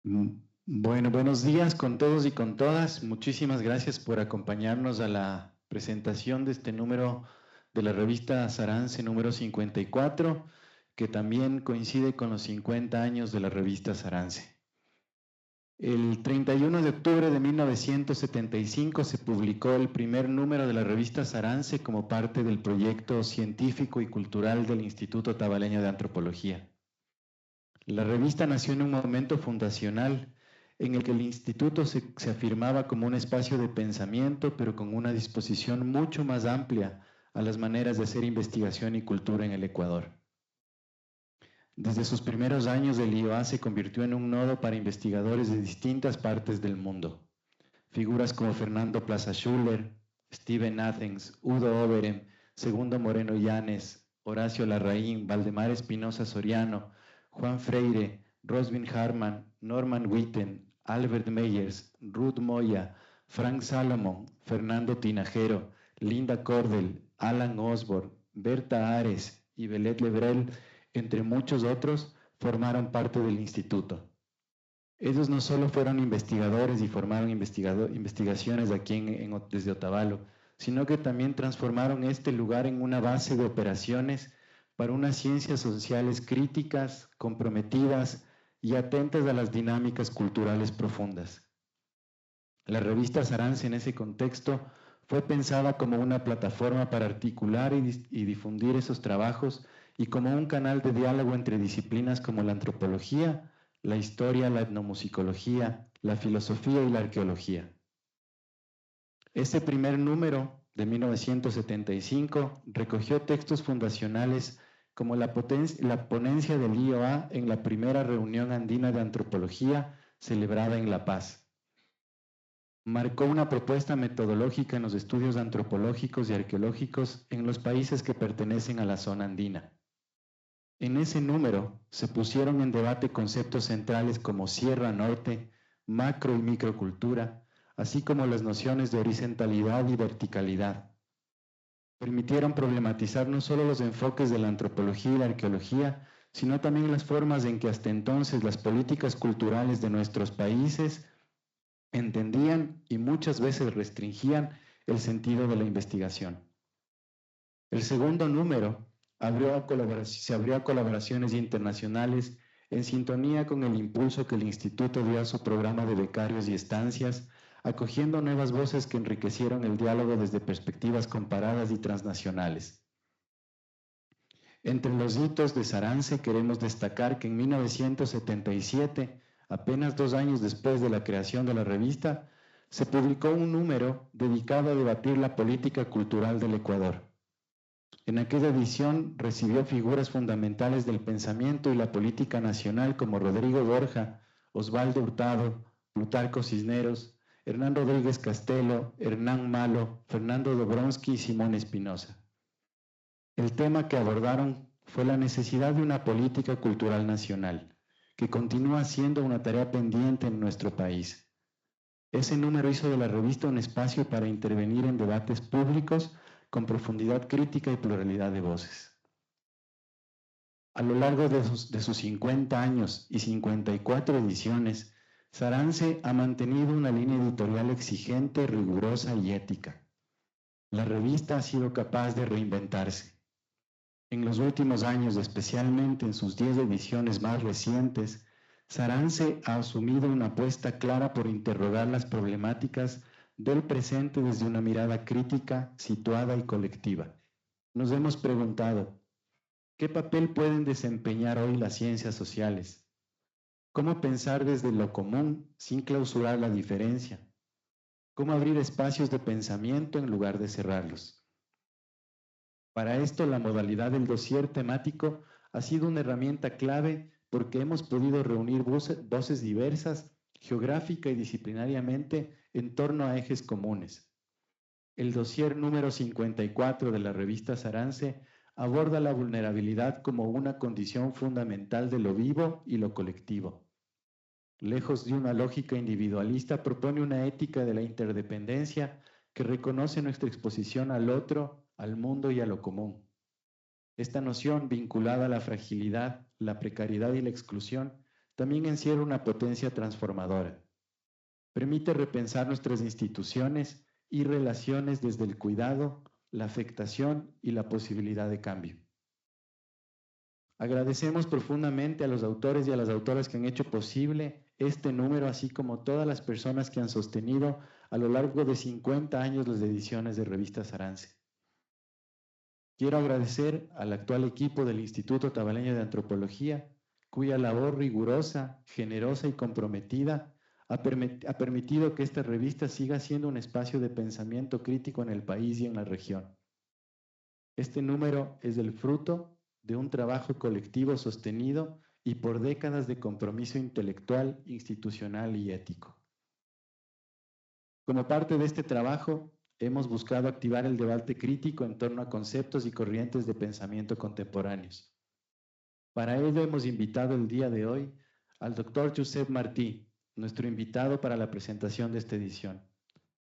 Bueno, buenos días con todos y con todas. Muchísimas gracias por acompañarnos a la presentación de este número de la revista Sarance número 54, que también coincide con los 50 años de la revista Sarance. El 31 de octubre de 1975 se publicó el primer número de la revista Sarance como parte del proyecto científico y cultural del Instituto Tabaleño de Antropología. La revista nació en un momento fundacional en el que el instituto se afirmaba como un espacio de pensamiento, pero con una disposición mucho más amplia a las maneras de hacer investigación y cultura en el Ecuador. Desde sus primeros años, el IOA se convirtió en un nodo para investigadores de distintas partes del mundo. Figuras como Fernando Plaza Schuller, Steven Athens, Udo Oberem, Segundo Moreno Llanes, Horacio Larraín, Valdemar Espinosa Soriano, Juan Freire, Rosvin Harman, Norman Witten, Albert Meyers, Ruth Moya, Frank Salomon, Fernando Tinajero, Linda Cordell, Alan Osborne, Berta Ares y Belet Lebrel, entre muchos otros, formaron parte del instituto. Ellos no solo fueron investigadores y formaron investigaciones aquí desde Otavalo, sino que también transformaron este lugar en una base de operaciones para unas ciencias sociales críticas, comprometidas y atentas a las dinámicas culturales profundas. La revista Sarance en ese contexto fue pensada como una plataforma para articular y difundir esos trabajos y como un canal de diálogo entre disciplinas como la antropología, la historia, la etnomusicología, la filosofía y la arqueología. Ese primer número de 1975 recogió textos fundacionales como la ponencia del IOA en la primera reunión andina de antropología celebrada en La Paz. Marcó una propuesta metodológica en los estudios antropológicos y arqueológicos en los países que pertenecen a la zona andina. En ese número se pusieron en debate conceptos centrales como Sierra Norte, macro y microcultura, así como las nociones de horizontalidad y verticalidad. Permitieron problematizar no solo los enfoques de la antropología y la arqueología, sino también las formas en que hasta entonces las políticas culturales de nuestros países entendían y muchas veces restringían el sentido de la investigación. El segundo número se abrió a colaboraciones internacionales en sintonía con el impulso que el Instituto dio a su programa de becarios y estancias, acogiendo nuevas voces que enriquecieron el diálogo desde perspectivas comparadas y transnacionales. Entre los hitos de Sarance queremos destacar que en 1977, apenas 2 años después de la creación de la revista, se publicó un número dedicado a debatir la política cultural del Ecuador. En aquella edición recibió figuras fundamentales del pensamiento y la política nacional como Rodrigo Borja, Osvaldo Hurtado, Plutarco Cisneros, Hernán Rodríguez Castelo, Hernán Malo, Fernando Dobronsky y Simón Espinosa. El tema que abordaron fue la necesidad de una política cultural nacional, que continúa siendo una tarea pendiente en nuestro país. Ese número hizo de la revista un espacio para intervenir en debates públicos con profundidad crítica y pluralidad de voces. A lo largo de sus 50 años y 54 ediciones, Sarance ha mantenido una línea editorial exigente, rigurosa y ética. La revista ha sido capaz de reinventarse. En los últimos años, especialmente en sus 10 ediciones más recientes, Sarance ha asumido una apuesta clara por interrogar las problemáticas del presente desde una mirada crítica, situada y colectiva. Nos hemos preguntado, ¿qué papel pueden desempeñar hoy las ciencias sociales? ¿Cómo pensar desde lo común sin clausurar la diferencia? ¿Cómo abrir espacios de pensamiento en lugar de cerrarlos? Para esto, la modalidad del dossier temático ha sido una herramienta clave porque hemos podido reunir voces diversas, geográfica y disciplinariamente, en torno a ejes comunes. El dossier número 54 de la revista Sarance aborda la vulnerabilidad como una condición fundamental de lo vivo y lo colectivo. Lejos de una lógica individualista, propone una ética de la interdependencia que reconoce nuestra exposición al otro, al mundo y a lo común. Esta noción, vinculada a la fragilidad, la precariedad y la exclusión, también encierra una potencia transformadora. Permite repensar nuestras instituciones y relaciones desde el cuidado, la afectación y la posibilidad de cambio. Agradecemos profundamente a los autores y a las autoras que han hecho posible este número, así como todas las personas que han sostenido a lo largo de 50 años las ediciones de Revista Sarance. Quiero agradecer al actual equipo del Instituto Tabaleño de Antropología, cuya labor rigurosa, generosa y comprometida ha permitido que esta revista siga siendo un espacio de pensamiento crítico en el país y en la región. Este número es el fruto de un trabajo colectivo sostenido y por décadas de compromiso intelectual, institucional y ético. Como parte de este trabajo, hemos buscado activar el debate crítico en torno a conceptos y corrientes de pensamiento contemporáneos. Para ello hemos invitado el día de hoy al doctor Josep Martí, nuestro invitado para la presentación de esta edición.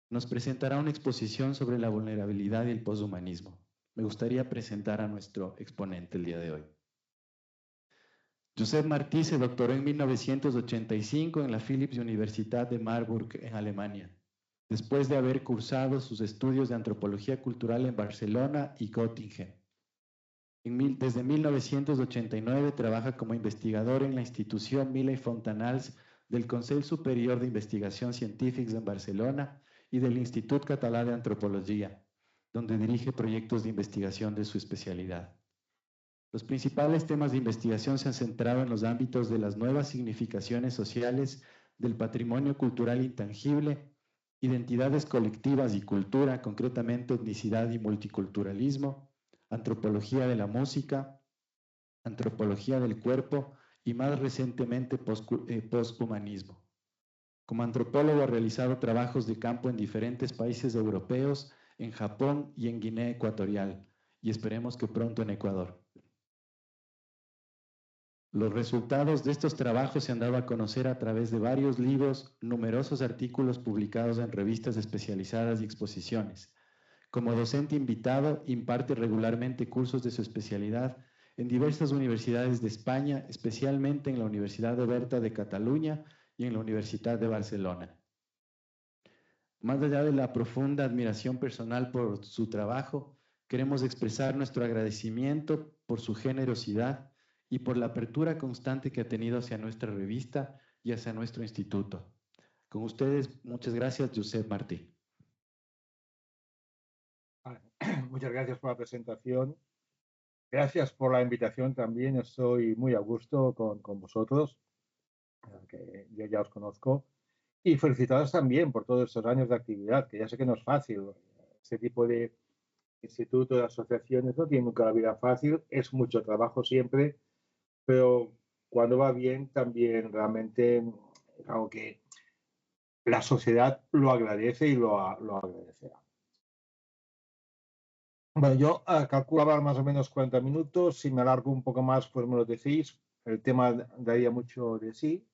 Nos presentará una exposición sobre la vulnerabilidad y el poshumanismo. Me gustaría presentar a nuestro exponente el día de hoy. Josep Martí se doctoró en 1985 en la Philipps Universität de Marburg, en Alemania, después de haber cursado sus estudios de antropología cultural en Barcelona y Göttingen. Desde 1989 trabaja como investigador en la institución Mila i Fontanals del Consell Superior de Investigación Científica en Barcelona y del Institut Català d'Antropologia, donde dirige proyectos de investigación de su especialidad. Los principales temas de investigación se han centrado en los ámbitos de las nuevas significaciones sociales, del patrimonio cultural intangible, identidades colectivas y cultura, concretamente etnicidad y multiculturalismo, antropología de la música, antropología del cuerpo y más recientemente posthumanismo. Como antropólogo ha realizado trabajos de campo en diferentes países europeos, en Japón y en Guinea Ecuatorial, y esperemos que pronto en Ecuador. Los resultados de estos trabajos se han dado a conocer a través de varios libros, numerosos artículos publicados en revistas especializadas y exposiciones. Como docente invitado, imparte regularmente cursos de su especialidad en diversas universidades de España, especialmente en la Universidad Oberta de Cataluña y en la Universidad de Barcelona. Más allá de la profunda admiración personal por su trabajo, queremos expresar nuestro agradecimiento por su generosidad y por la apertura constante que ha tenido hacia nuestra revista y hacia nuestro instituto. Con ustedes, muchas gracias, Josep Martí. Muchas gracias por la presentación. Gracias por la invitación también. Estoy muy a gusto con vosotros, que yo ya os conozco. Y felicitaros también por todos estos años de actividad, que ya sé que no es fácil. Este tipo de institutos, de asociaciones, no tienen nunca la vida fácil. Es mucho trabajo siempre, pero cuando va bien también realmente es algo que la sociedad lo agradece y lo agradecerá. Bueno, yo calculaba más o menos 40 minutos. Si me alargo un poco más, pues me lo decís. El tema daría mucho de sí.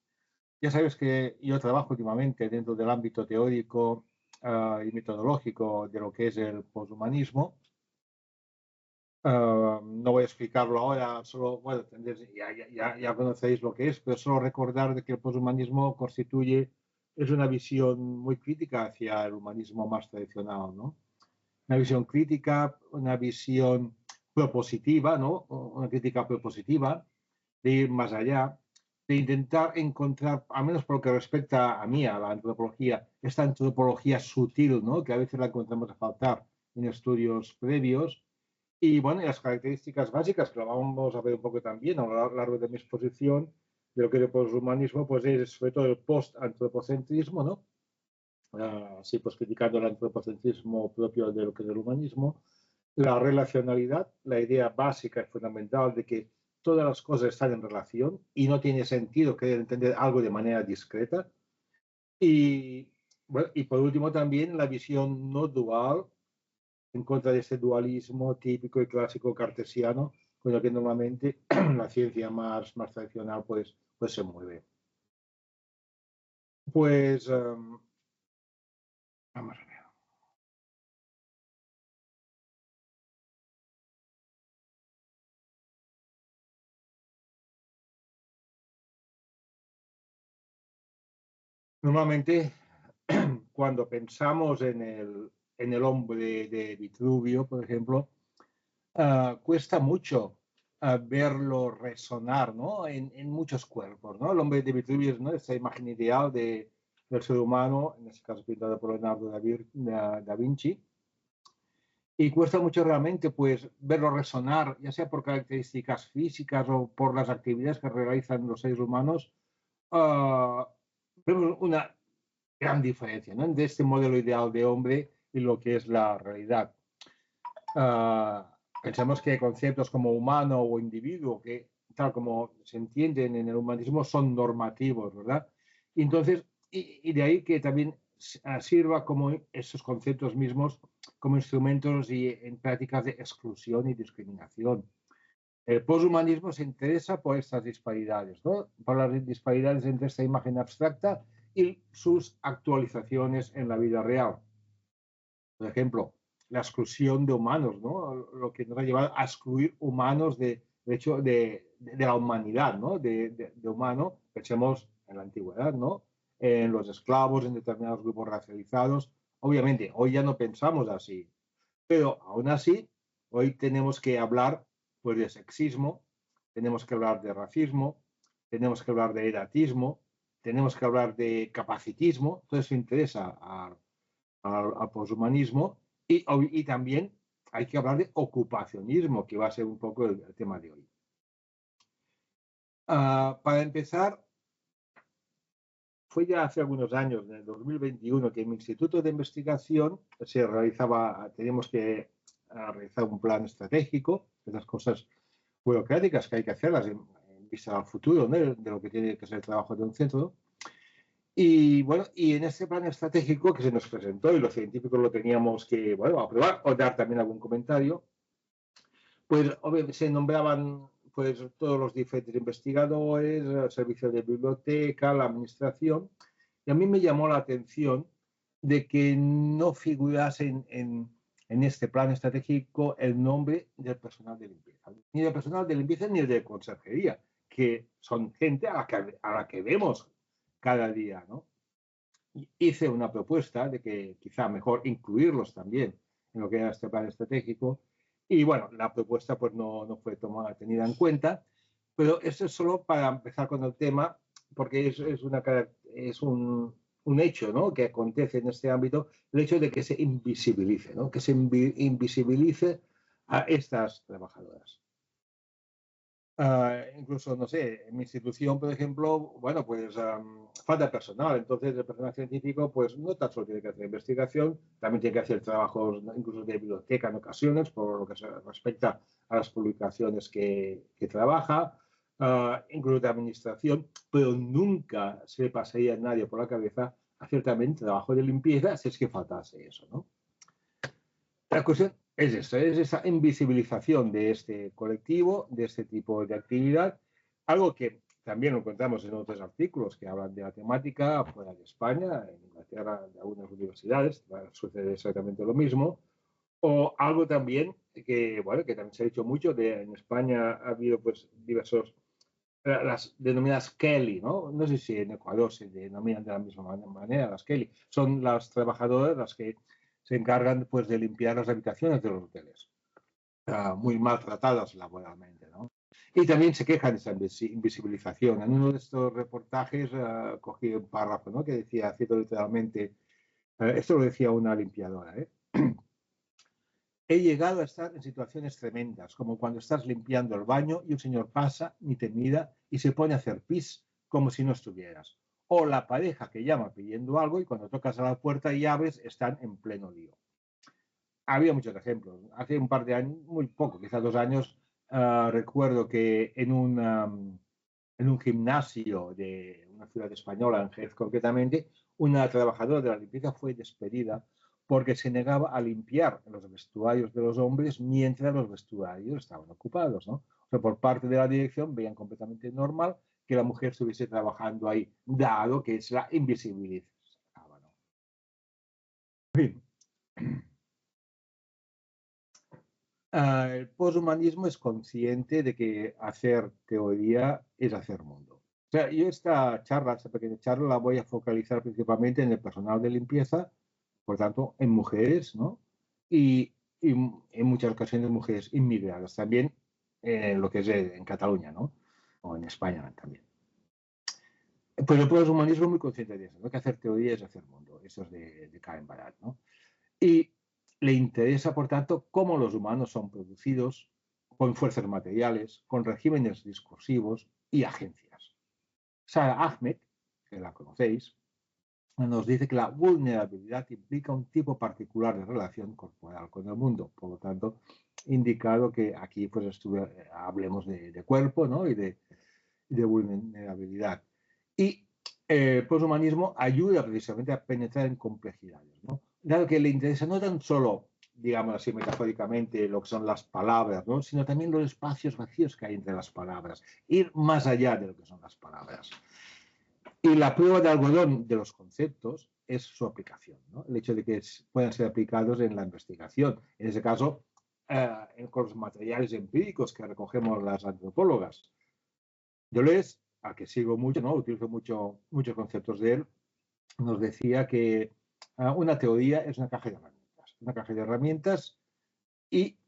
Ya sabes que yo trabajo últimamente dentro del ámbito teórico y metodológico de lo que es el poshumanismo. No voy a explicarlo ahora, solo, bueno, ya conocéis lo que es, pero solo recordar de que el poshumanismo es una visión muy crítica hacia el humanismo más tradicional, ¿no? Una visión crítica, una visión propositiva, ¿no? Una crítica propositiva, de ir más allá, de intentar encontrar, al menos por lo que respecta a mí, a la antropología, esta antropología sutil, ¿no? Que a veces la encontramos a faltar en estudios previos. Y bueno, y las características básicas, que lo vamos a ver un poco también a lo largo de mi exposición, de lo que es el poshumanismo, pues es sobre todo el post-antropocentrismo, ¿no? Así pues criticando el antropocentrismo propio de lo que es el humanismo, la relacionalidad, la idea básica y fundamental de que todas las cosas están en relación y no tiene sentido querer entender algo de manera discreta. Y, bueno, y por último también la visión no dual, en contra de ese dualismo típico y clásico cartesiano, con el que normalmente la ciencia más tradicional pues se mueve. Pues vamos a ver. Normalmente, cuando pensamos en el hombre de Vitruvio, por ejemplo, cuesta mucho verlo resonar, ¿no? En muchos cuerpos, ¿no? El hombre de Vitruvio es, ¿no?, esa imagen ideal del ser humano, en este caso pintado por Leonardo da Vinci, y cuesta mucho realmente pues verlo resonar, ya sea por características físicas o por las actividades que realizan los seres humanos. ah, Vemos una gran diferencia, ¿no?, entre este modelo ideal de hombre y lo que es la realidad. Pensamos que conceptos como humano o individuo, que tal como se entienden en el humanismo, son normativos, ¿verdad? Y entonces, y de ahí que también sirva como esos conceptos mismos como instrumentos y en prácticas de exclusión y discriminación. El poshumanismo se interesa por estas disparidades, ¿no?, por las disparidades entre esta imagen abstracta y sus actualizaciones en la vida real. Por ejemplo, la exclusión de humanos, ¿no?, lo que nos ha llevado a excluir humanos de hecho, de la humanidad, ¿no?, de humano. Pensemos en la antigüedad, ¿no?, en los esclavos, en determinados grupos racializados. Obviamente, hoy ya no pensamos así, pero aún así, hoy tenemos que hablar pues, de sexismo, tenemos que hablar de racismo, tenemos que hablar de edatismo, tenemos que hablar de capacitismo. Todo eso interesa al poshumanismo, y también hay que hablar de ocupacionismo, que va a ser un poco el tema de hoy. Para empezar, fue ya hace algunos años, en el 2021, que en mi instituto de investigación teníamos que realizar un plan estratégico, esas cosas burocráticas que hay que hacerlas en vista al futuro, ¿no?, de lo que tiene que ser el trabajo de un centro. Y bueno, y en este plan estratégico que se nos presentó y los científicos lo teníamos que, bueno, aprobar o dar también algún comentario, pues obviamente se nombraban pues todos los diferentes investigadores, el servicio de biblioteca, la administración, y a mí me llamó la atención de que no figurase en este plan estratégico el nombre del personal de limpieza, ni del personal de limpieza ni de conserjería, que son gente a la que vemos cada día, ¿no? Hice una propuesta de que quizá mejor incluirlos también en lo que era este plan estratégico, y bueno, la propuesta pues no fue tenida en cuenta, pero eso es solo para empezar con el tema, porque es un hecho, ¿no?, que acontece en este ámbito, el hecho de que se invisibilice, ¿no?, que se invisibilice a estas trabajadoras. Incluso, no sé, en mi institución, por ejemplo, bueno, pues falta personal. Entonces, el personal científico, pues no tan solo tiene que hacer investigación, también tiene que hacer trabajos, ¿no?, incluso de biblioteca en ocasiones, por lo que se respecta a las publicaciones que trabaja, incluso de administración, pero nunca se le pasaría a nadie por la cabeza hacer también trabajo de limpieza si es que faltase eso, ¿no? La cuestión es esto, es esa invisibilización de este colectivo, de este tipo de actividad, algo que también lo encontramos en otros artículos que hablan de la temática fuera de España, en Inglaterra, en algunas universidades, sucede exactamente lo mismo, o algo también que, bueno, que también se ha dicho mucho, en España ha habido pues diversos, las denominadas Kelly, ¿no? No sé si en Ecuador se denominan de la misma manera las Kelly. Son las trabajadoras las que se encargan pues de limpiar las habitaciones de los hoteles, muy maltratadas laboralmente, ¿no? Y también se quejan de esa invisibilización. En uno de estos reportajes cogí un párrafo, ¿no?, que decía, cito literalmente, esto lo decía una limpiadora, ¿eh? He llegado a estar en situaciones tremendas, como cuando estás limpiando el baño y un señor pasa, ni te mira y se pone a hacer pis como si no estuvieras. O la pareja que llama pidiendo algo y cuando tocas a la puerta y abres están en pleno lío. Había muchos ejemplos. Hace un par de años, muy poco, quizás 2 años, recuerdo que en un gimnasio de una ciudad española, en Jerez concretamente, una trabajadora de la limpieza fue despedida porque se negaba a limpiar los vestuarios de los hombres mientras los vestuarios estaban ocupados, ¿no? O sea, por parte de la dirección veían completamente normal que la mujer estuviese trabajando ahí, dado que se la invisibilizaba, ¿no? En fin. El poshumanismo es consciente de que hacer teoría es hacer mundo. sea, yo esta charla, esta pequeña charla, la voy a focalizar principalmente en el personal de limpieza, por tanto, en mujeres, ¿no? Y en muchas ocasiones mujeres inmigradas, también lo que es en Cataluña, ¿no? O en España también. Pues el poshumanismo es muy consciente de eso, ¿no? Que hacer teoría es hacer mundo, eso es de Karen Barat, ¿no? Y le interesa, por tanto, cómo los humanos son producidos con fuerzas materiales, con regímenes discursivos y agencias. Sara Ahmed, que la conocéis, nos dice que la vulnerabilidad implica un tipo particular de relación corporal con el mundo. Por lo tanto, indicado que aquí pues hablemos de cuerpo, ¿no? y de vulnerabilidad. Y el poshumanismo ayuda precisamente a penetrar en complejidades, ¿no? Dado que le interesa no tan solo, digamos así metafóricamente, lo que son las palabras, ¿no? Sino también los espacios vacíos que hay entre las palabras, ir más allá de lo que son las palabras. Y la prueba de algodón de los conceptos es su aplicación, ¿no? El hecho de que puedan ser aplicados en la investigación. En ese caso, con los materiales empíricos que recogemos las antropólogas. Deleuze, al que sigo mucho, ¿no? Utilizo muchos conceptos de él, nos decía que una teoría es una caja de herramientas. Una caja de herramientas y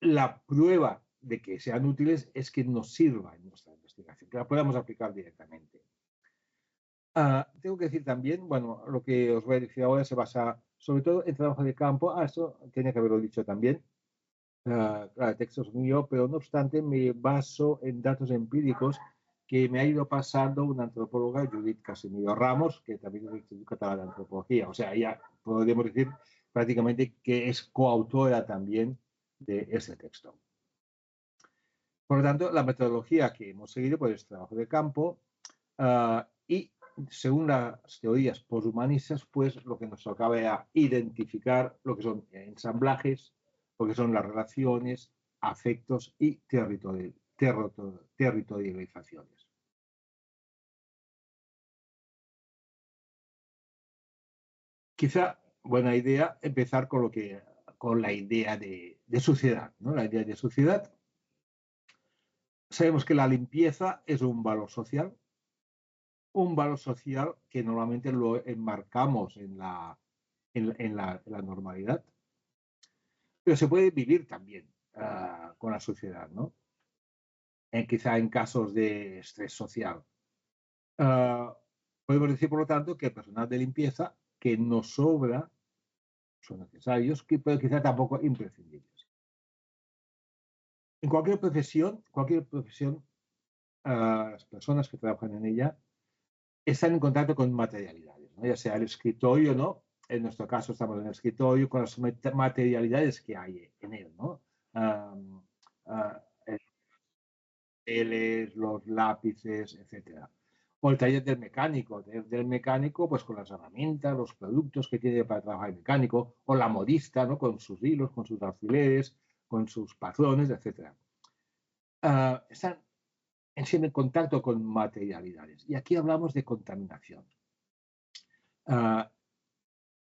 la prueba de que sean útiles es que nos sirva en nuestra investigación, que la podamos aplicar directamente. Tengo que decir también, bueno, lo que os voy a decir ahora se basa sobre todo en trabajo de campo. Eso tenía que haberlo dicho también. Claro, el texto es mío, pero no obstante me baso en datos empíricos que me ha ido pasando una antropóloga, Judith Casimiro Ramos, que también es del Instituto Catalán de Antropología. O sea, ella podríamos decir prácticamente que es coautora también de ese texto. Por lo tanto, la metodología que hemos seguido pues, es trabajo de campo y según las teorías poshumanistas, pues lo que nos tocaba era identificar lo que son ensamblajes, lo que son las relaciones, afectos y territorializaciones. Quizá buena idea empezar con la idea de sociedad, ¿no? La idea de sociedad. Sabemos que la limpieza es un valor social que normalmente lo enmarcamos en la normalidad, pero se puede vivir también con la sociedad, ¿no? Quizá en casos de estrés social. Podemos decir, por lo tanto, que el personal de limpieza que nos sobra son necesarios, pero quizá tampoco imprescindibles. En cualquier profesión, las personas que trabajan en ella están en contacto con materialidades, ¿no? Ya sea el escritorio, ¿no? En nuestro caso estamos en el escritorio con las materialidades que hay en él, ¿no? Los lápices, etcétera. O el taller del mecánico, pues con las herramientas, los productos que tiene para trabajar el mecánico, o la modista, ¿no? Con sus hilos, con sus alfileres, con sus patrones, etcétera. Están siempre en contacto con materialidades. Y aquí hablamos de contaminación.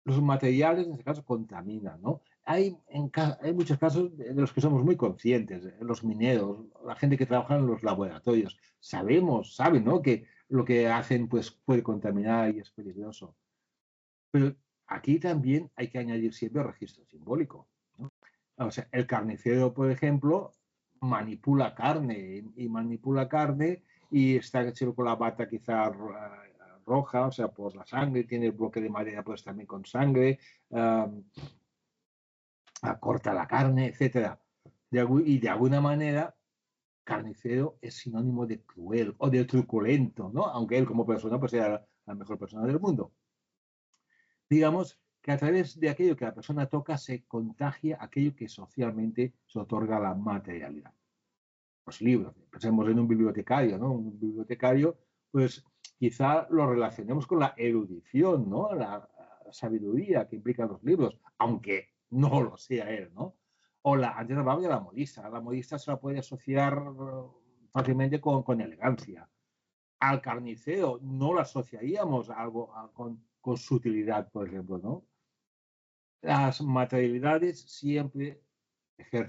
Los materiales, en este caso, contaminan, ¿no? Hay muchos casos de los que somos muy conscientes, los mineros, la gente que trabaja en los laboratorios, saben, ¿no? Que lo que hacen pues, puede contaminar y es peligroso. Pero aquí también hay que añadir siempre el registro simbólico, ¿no? O sea, el carnicero, por ejemplo, manipula carne y está hecho con la bata quizá roja, o sea, por la sangre, tiene el bloque de madera pues también con sangre, corta la carne, etc. Y de alguna manera, carnicero es sinónimo de cruel o de truculento, ¿no? Aunque él como persona pues sea la mejor persona del mundo. Digamos que a través de aquello que la persona toca se contagia aquello que socialmente se otorga la materialidad. Los libros, pensemos en un bibliotecario, ¿no? Un bibliotecario, pues quizá lo relacionemos con la erudición, ¿no? La sabiduría que implican los libros, aunque no lo sea él, ¿no? O antes hablaba de la modista se la puede asociar fácilmente con elegancia. Al carnicero no lo asociaríamos con sutilidad, por ejemplo, ¿no? Las materialidades siempre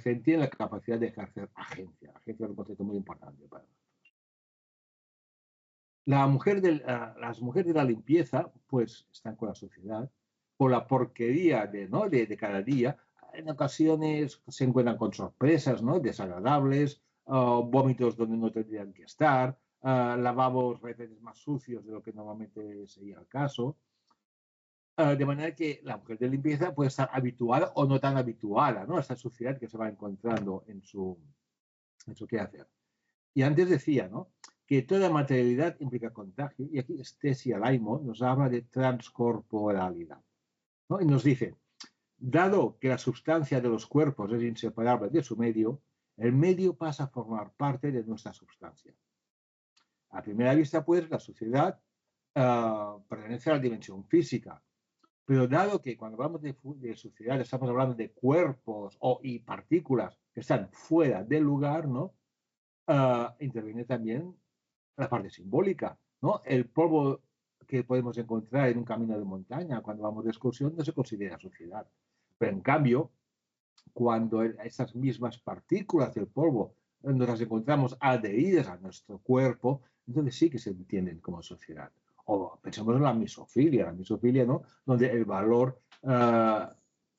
tienen la capacidad de ejercer agencia. Agencia es un concepto muy importante para nosotros. Las mujeres de la limpieza, pues están con la sociedad, con la porquería ¿no? de cada día. En ocasiones se encuentran con sorpresas, ¿no? Desagradables, vómitos donde no tendrían que estar, lavabos a veces más sucios de lo que normalmente sería el caso. De manera que la mujer de limpieza puede estar habituada o no tan habituada, ¿no? A esta suciedad que se va encontrando en su quehacer. Y antes decía, ¿no? Que toda materialidad implica contagio, y aquí Stesia Laimo nos habla de transcorporalidad, ¿no? Y nos dice, dado que la sustancia de los cuerpos es inseparable de su medio, el medio pasa a formar parte de nuestra sustancia. A primera vista, pues, la sociedad pertenece a la dimensión física, pero dado que cuando hablamos de sociedad estamos hablando de cuerpos y partículas que están fuera del lugar, ¿no? Interviene también la parte simbólica, ¿no? El polvo que podemos encontrar en un camino de montaña cuando vamos de excursión no se considera sociedad. Pero en cambio, cuando esas mismas partículas del polvo nos las encontramos adheridas a nuestro cuerpo, entonces sí que se entienden como sociedad. O pensemos en la misofilia, ¿no? Donde el valor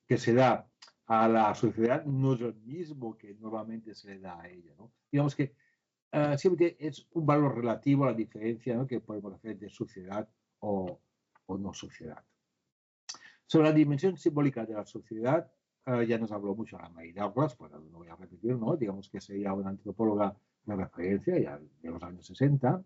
que se da a la sociedad no es el mismo que normalmente se le da a ella, ¿no? Digamos que siempre es un valor relativo a la diferencia, ¿no? Que podemos hacer de sociedad o no sociedad. Sobre la dimensión simbólica de la sociedad, ya nos habló mucho la Mary Douglas, pues no voy a repetir, ¿no? Digamos que sería una antropóloga de referencia ya de los años 60.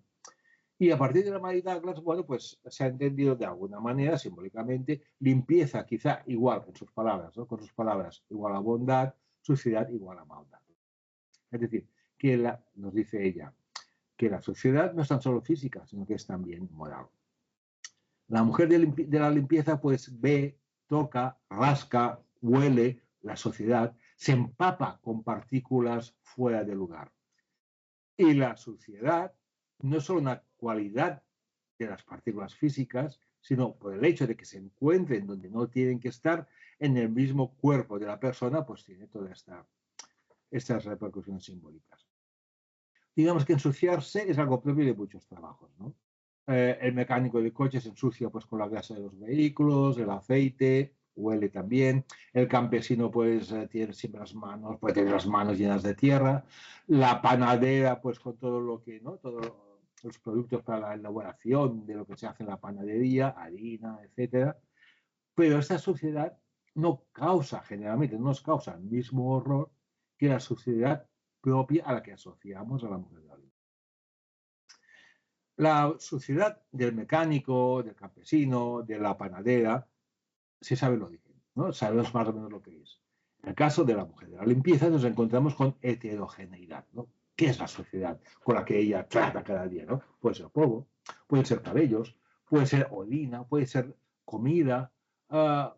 Y a partir de la Mary Douglas, bueno, pues se ha entendido de alguna manera, simbólicamente, limpieza quizá igual, en sus palabras, ¿no? Con sus palabras, igual a bondad, suciedad igual a maldad. Es decir, que nos dice ella, que la sociedad no es tan solo física, sino que es también moral. La mujer de la limpieza pues ve, toca, rasca, huele la sociedad, se empapa con partículas fuera de lugar. Y la suciedad no es solo una cualidad de las partículas físicas, sino por el hecho de que se encuentren donde no tienen que estar en el mismo cuerpo de la persona, pues tiene todas estas repercusiones simbólicas. Digamos que ensuciarse es algo propio de muchos trabajos, ¿no? El mecánico de coche se ensucia pues, con la grasa de los vehículos, el aceite, huele también. El campesino pues tiene siempre puede tener las manos llenas de tierra. La panadera pues con todo lo que, ¿no? Todos los productos para la elaboración de lo que se hace en la panadería, harina, etcétera. Pero esta suciedad generalmente no nos causa el mismo horror que la suciedad propia a la que asociamos a la mujer de la vida. La suciedad del mecánico, del campesino, de la panadera, se sabe el origen, ¿no? Sabemos más o menos lo que es. En el caso de la mujer de la limpieza nos encontramos con heterogeneidad, ¿no? ¿Qué es la suciedad con la que ella trata cada día, ¿no? Puede ser polvo, pueden ser cabellos, puede ser orina, puede ser comida,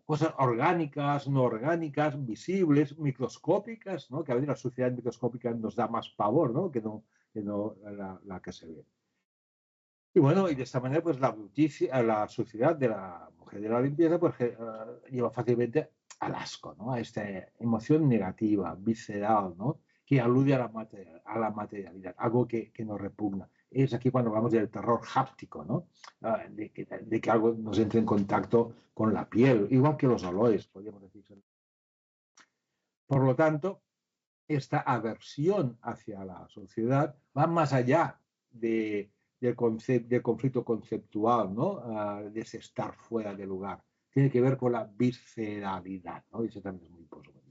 cosas orgánicas, no orgánicas, visibles, microscópicas, ¿no? Que a veces la suciedad microscópica nos da más pavor, ¿no? Que no la que se ve. Y bueno, y de esta manera, pues la suciedad de la mujer de la limpieza, pues lleva fácilmente al asco, ¿no? A esta emoción negativa, visceral, ¿no? Que alude a la materialidad, algo que nos repugna. Es aquí cuando hablamos del terror háptico, ¿no? De que algo nos entre en contacto con la piel, igual que los olores, podríamos decir. Por lo tanto, esta aversión hacia la sociedad va más allá del conflicto conceptual, ¿no? De ese estar fuera de lugar. Tiene que ver con la visceralidad, ¿no? Y eso también es muy importante.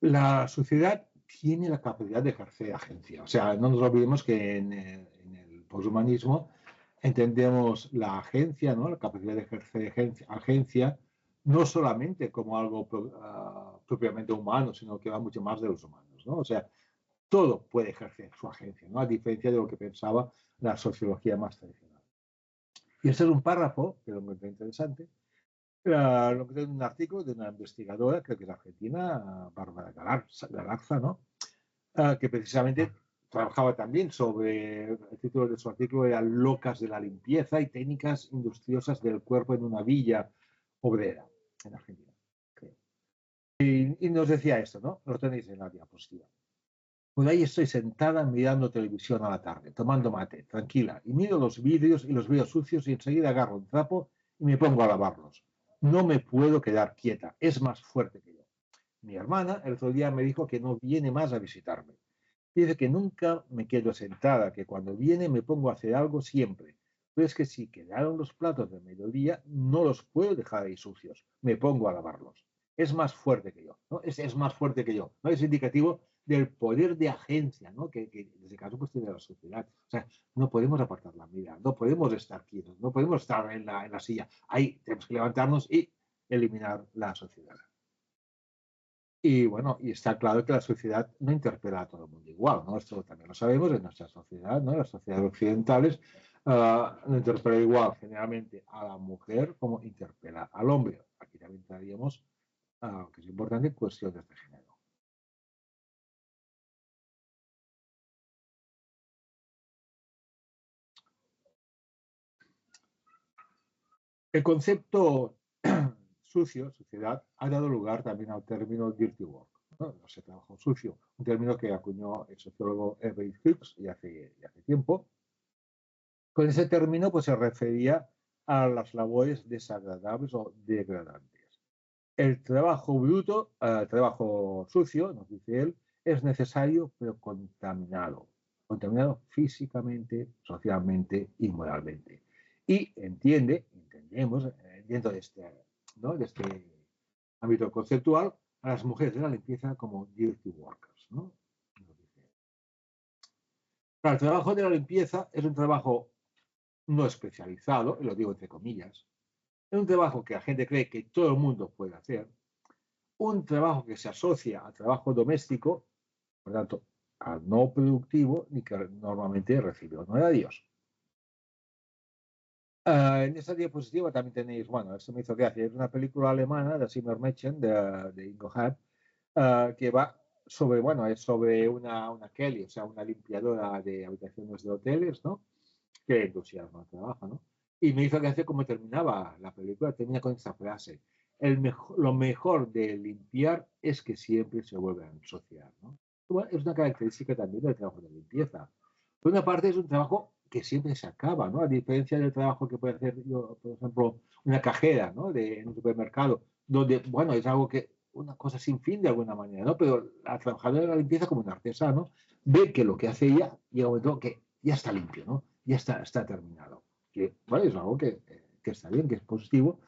La sociedad tiene la capacidad de ejercer agencia. O sea, no nos olvidemos que en el poshumanismo entendemos la agencia, ¿no? La capacidad de ejercer agencia, no solamente como algo propiamente humano, sino que va mucho más de los humanos, ¿no? O sea, todo puede ejercer su agencia, ¿no? A diferencia de lo que pensaba la sociología más tradicional. Y este es un párrafo que lo encontré interesante. Lo encontré en un artículo de una investigadora, creo que es argentina, Bárbara Galarza, ¿no? Que precisamente trabajaba también sobre, el título de su artículo era Locas de la limpieza y técnicas industriosas del cuerpo en una villa obrera. en Argentina, creo. Y nos decía esto, ¿no? Lo tenéis en la diapositiva. Pues ahí estoy sentada mirando televisión a la tarde, tomando mate, tranquila, y miro los vídeos y los veo sucios y enseguida agarro un trapo y me pongo a lavarlos. No me puedo quedar quieta, es más fuerte que yo. Mi hermana el otro día me dijo que no viene más a visitarme. Dice que nunca me quedo sentada, que cuando viene me pongo a hacer algo siempre. Pero es que si quedaron los platos de mediodía, no los puedo dejar ahí sucios. Me pongo a lavarlos. Es más fuerte que yo, ¿no? Es más fuerte que yo, ¿no? Es indicativo del poder de agencia, ¿no? Que en ese caso pues tiene la sociedad. O sea, no podemos apartar la mirada, no podemos estar quietos, no podemos estar en la silla. Ahí tenemos que levantarnos y eliminar la sociedad. Y bueno, y está claro que la sociedad no interpela a todo el mundo igual, ¿no? Esto también lo sabemos en nuestra sociedad, ¿no? Las sociedades occidentales no interpela igual generalmente a la mujer como interpela al hombre. Aquí también entraríamos, que es importante, cuestiones de género. El concepto sucio, suciedad, ha dado lugar también al término dirty work, ¿no? O sea, trabajo sucio, un término que acuñó el sociólogo Everett Hicks ya hace tiempo. Con ese término pues, se refería a las labores desagradables o degradantes. El trabajo bruto, el trabajo sucio, nos dice él, es necesario pero contaminado. Contaminado físicamente, socialmente y moralmente. Y entendemos, dentro de ¿no? de este ámbito conceptual, a las mujeres de la limpieza como dirty workers, ¿no? El trabajo de la limpieza es un trabajo no especializado, y lo digo entre comillas, es un trabajo que la gente cree que todo el mundo puede hacer, un trabajo que se asocia al trabajo doméstico, por lo tanto, al no productivo, ni que normalmente recibe honorarios. En esta diapositiva también tenéis, bueno, esto me hizo gracia, es una película alemana de Zimmermädchen, de Ingo Hatt, que va sobre, bueno, es sobre una Kelly, o sea, una limpiadora de habitaciones de hoteles, ¿no? Qué entusiasmo trabaja, ¿no? Y me hizo gracia cómo terminaba la película, termina con esta frase. Lo mejor de limpiar es que siempre se vuelve a ensuciar, ¿no? Bueno, es una característica también del trabajo de limpieza. Por una parte es un trabajo que siempre se acaba, ¿no? A diferencia del trabajo que puede hacer yo, por ejemplo, una cajera, ¿no? En un supermercado, donde, bueno, es algo que, una cosa sin fin de alguna manera, ¿no? Pero la trabajadora de la limpieza, como un artesano, ve que lo que hace ella llega un momento que ya está limpio, ¿no? Ya está terminado. Que, bueno, es algo que está bien, que es positivo,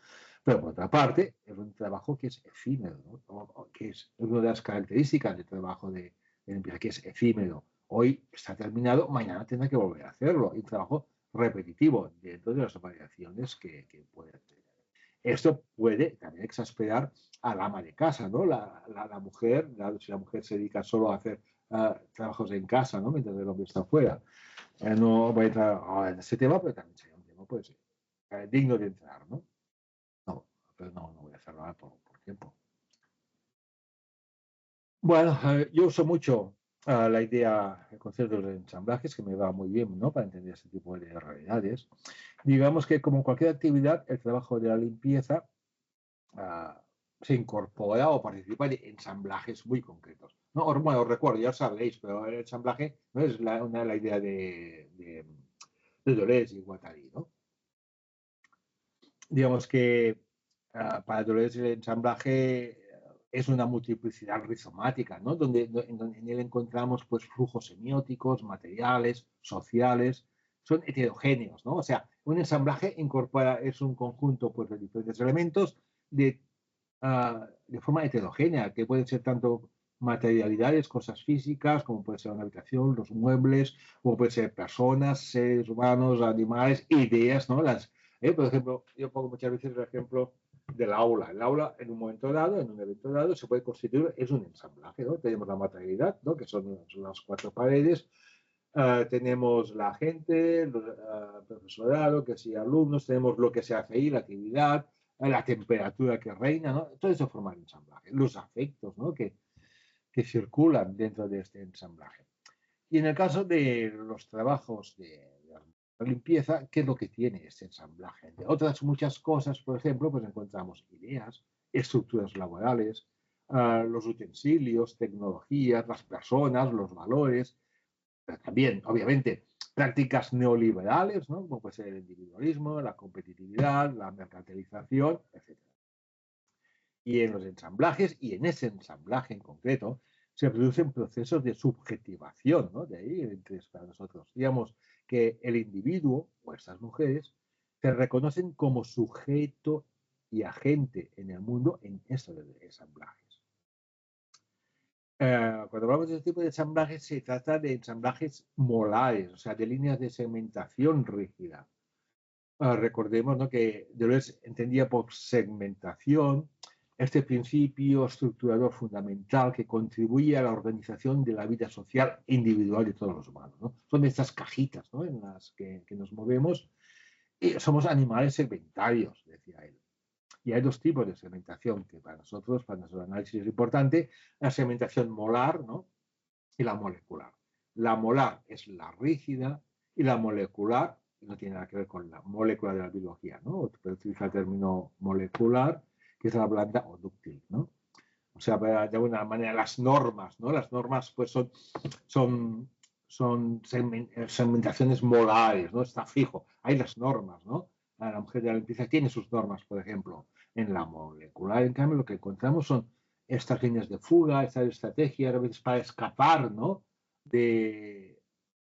pero por otra parte, es un trabajo que es efímero, ¿no? Que es una de las características del trabajo de limpieza, que es efímero. Hoy está terminado, mañana tendrá que volver a hacerlo. Y un trabajo repetitivo dentro de las variaciones que puede tener. Esto puede también exasperar al ama de casa, ¿no? La mujer, si la mujer se dedica solo a hacer trabajos en casa, ¿no? Mientras el hombre está fuera. No voy a entrar en ese tema, pero también sería un tema pues, digno de entrar, ¿no? No, pero no voy a hacerlo ahora por tiempo. Bueno, yo uso mucho la idea, el concepto de los ensamblajes, que me va muy bien, ¿no? Para entender este tipo de realidades. Digamos que como cualquier actividad, el trabajo de la limpieza se incorpora o participa de ensamblajes muy concretos. ¿No? Bueno, os recuerdo, ya os sabéis, pero el ensamblaje no es la idea de Deleuze y Guattari, ¿no? Digamos que para Deleuze el ensamblaje es una multiplicidad rizomática, ¿no? Donde en él encontramos pues, flujos semióticos, materiales, sociales, son heterogéneos, ¿no? O sea, un ensamblaje es un conjunto pues, de diferentes elementos de forma heterogénea, que pueden ser tanto materialidades, cosas físicas, como puede ser una habitación, los muebles, como pueden ser personas, seres humanos, animales, ideas, ¿no? Por ejemplo, yo pongo muchas veces el ejemplo del aula. El aula, en un momento dado, en un evento dado, se puede constituir, es un ensamblaje, ¿no? Tenemos la materialidad, ¿no? Que son las cuatro paredes, tenemos la gente, el profesorado, que sí, alumnos, tenemos lo que se hace ahí, la actividad, la temperatura que reina, ¿no? Todo eso forma el ensamblaje. Los afectos, ¿no? que circulan dentro de este ensamblaje. Y en el caso de los trabajos de limpieza, ¿qué es lo que tiene este ensamblaje? De otras muchas cosas, por ejemplo, pues encontramos ideas, estructuras laborales, los utensilios, tecnologías, las personas, los valores, pero también, obviamente, prácticas neoliberales, ¿no? Como puede ser el individualismo, la competitividad, la mercantilización, etc. Y en los ensamblajes, y en ese ensamblaje en concreto, se producen procesos de subjetivación, ¿no? De ahí el interés para nosotros. Digamos que el individuo, o estas mujeres, se reconocen como sujeto y agente en el mundo en estos ensamblajes. Cuando hablamos de este tipo de ensamblajes, se trata de ensamblajes molares, o sea, de líneas de segmentación rígida. Recordemos, ¿no?, que Deleuze entendía por segmentación este principio estructurador fundamental que contribuye a la organización de la vida social e individual de todos los humanos, ¿no? Son estas cajitas, ¿no?, en las que nos movemos y somos animales segmentarios, decía él. Y hay dos tipos de segmentación que para nosotros, para nuestro análisis es importante: la segmentación molar, ¿no?, y la molecular. La molar es la rígida y la molecular no tiene nada que ver con la molécula de la biología, ¿no? Puede utilizar el término molecular, que es la blanda o dúctil, ¿no? O sea, de alguna manera las normas, ¿no? Las normas pues son segmentaciones molares, ¿no? Está fijo. Hay las normas, ¿no? La mujer de la limpieza tiene sus normas, por ejemplo. En la molecular, en cambio, lo que encontramos son estas líneas de fuga, estas estrategias a veces para escapar, ¿no?, de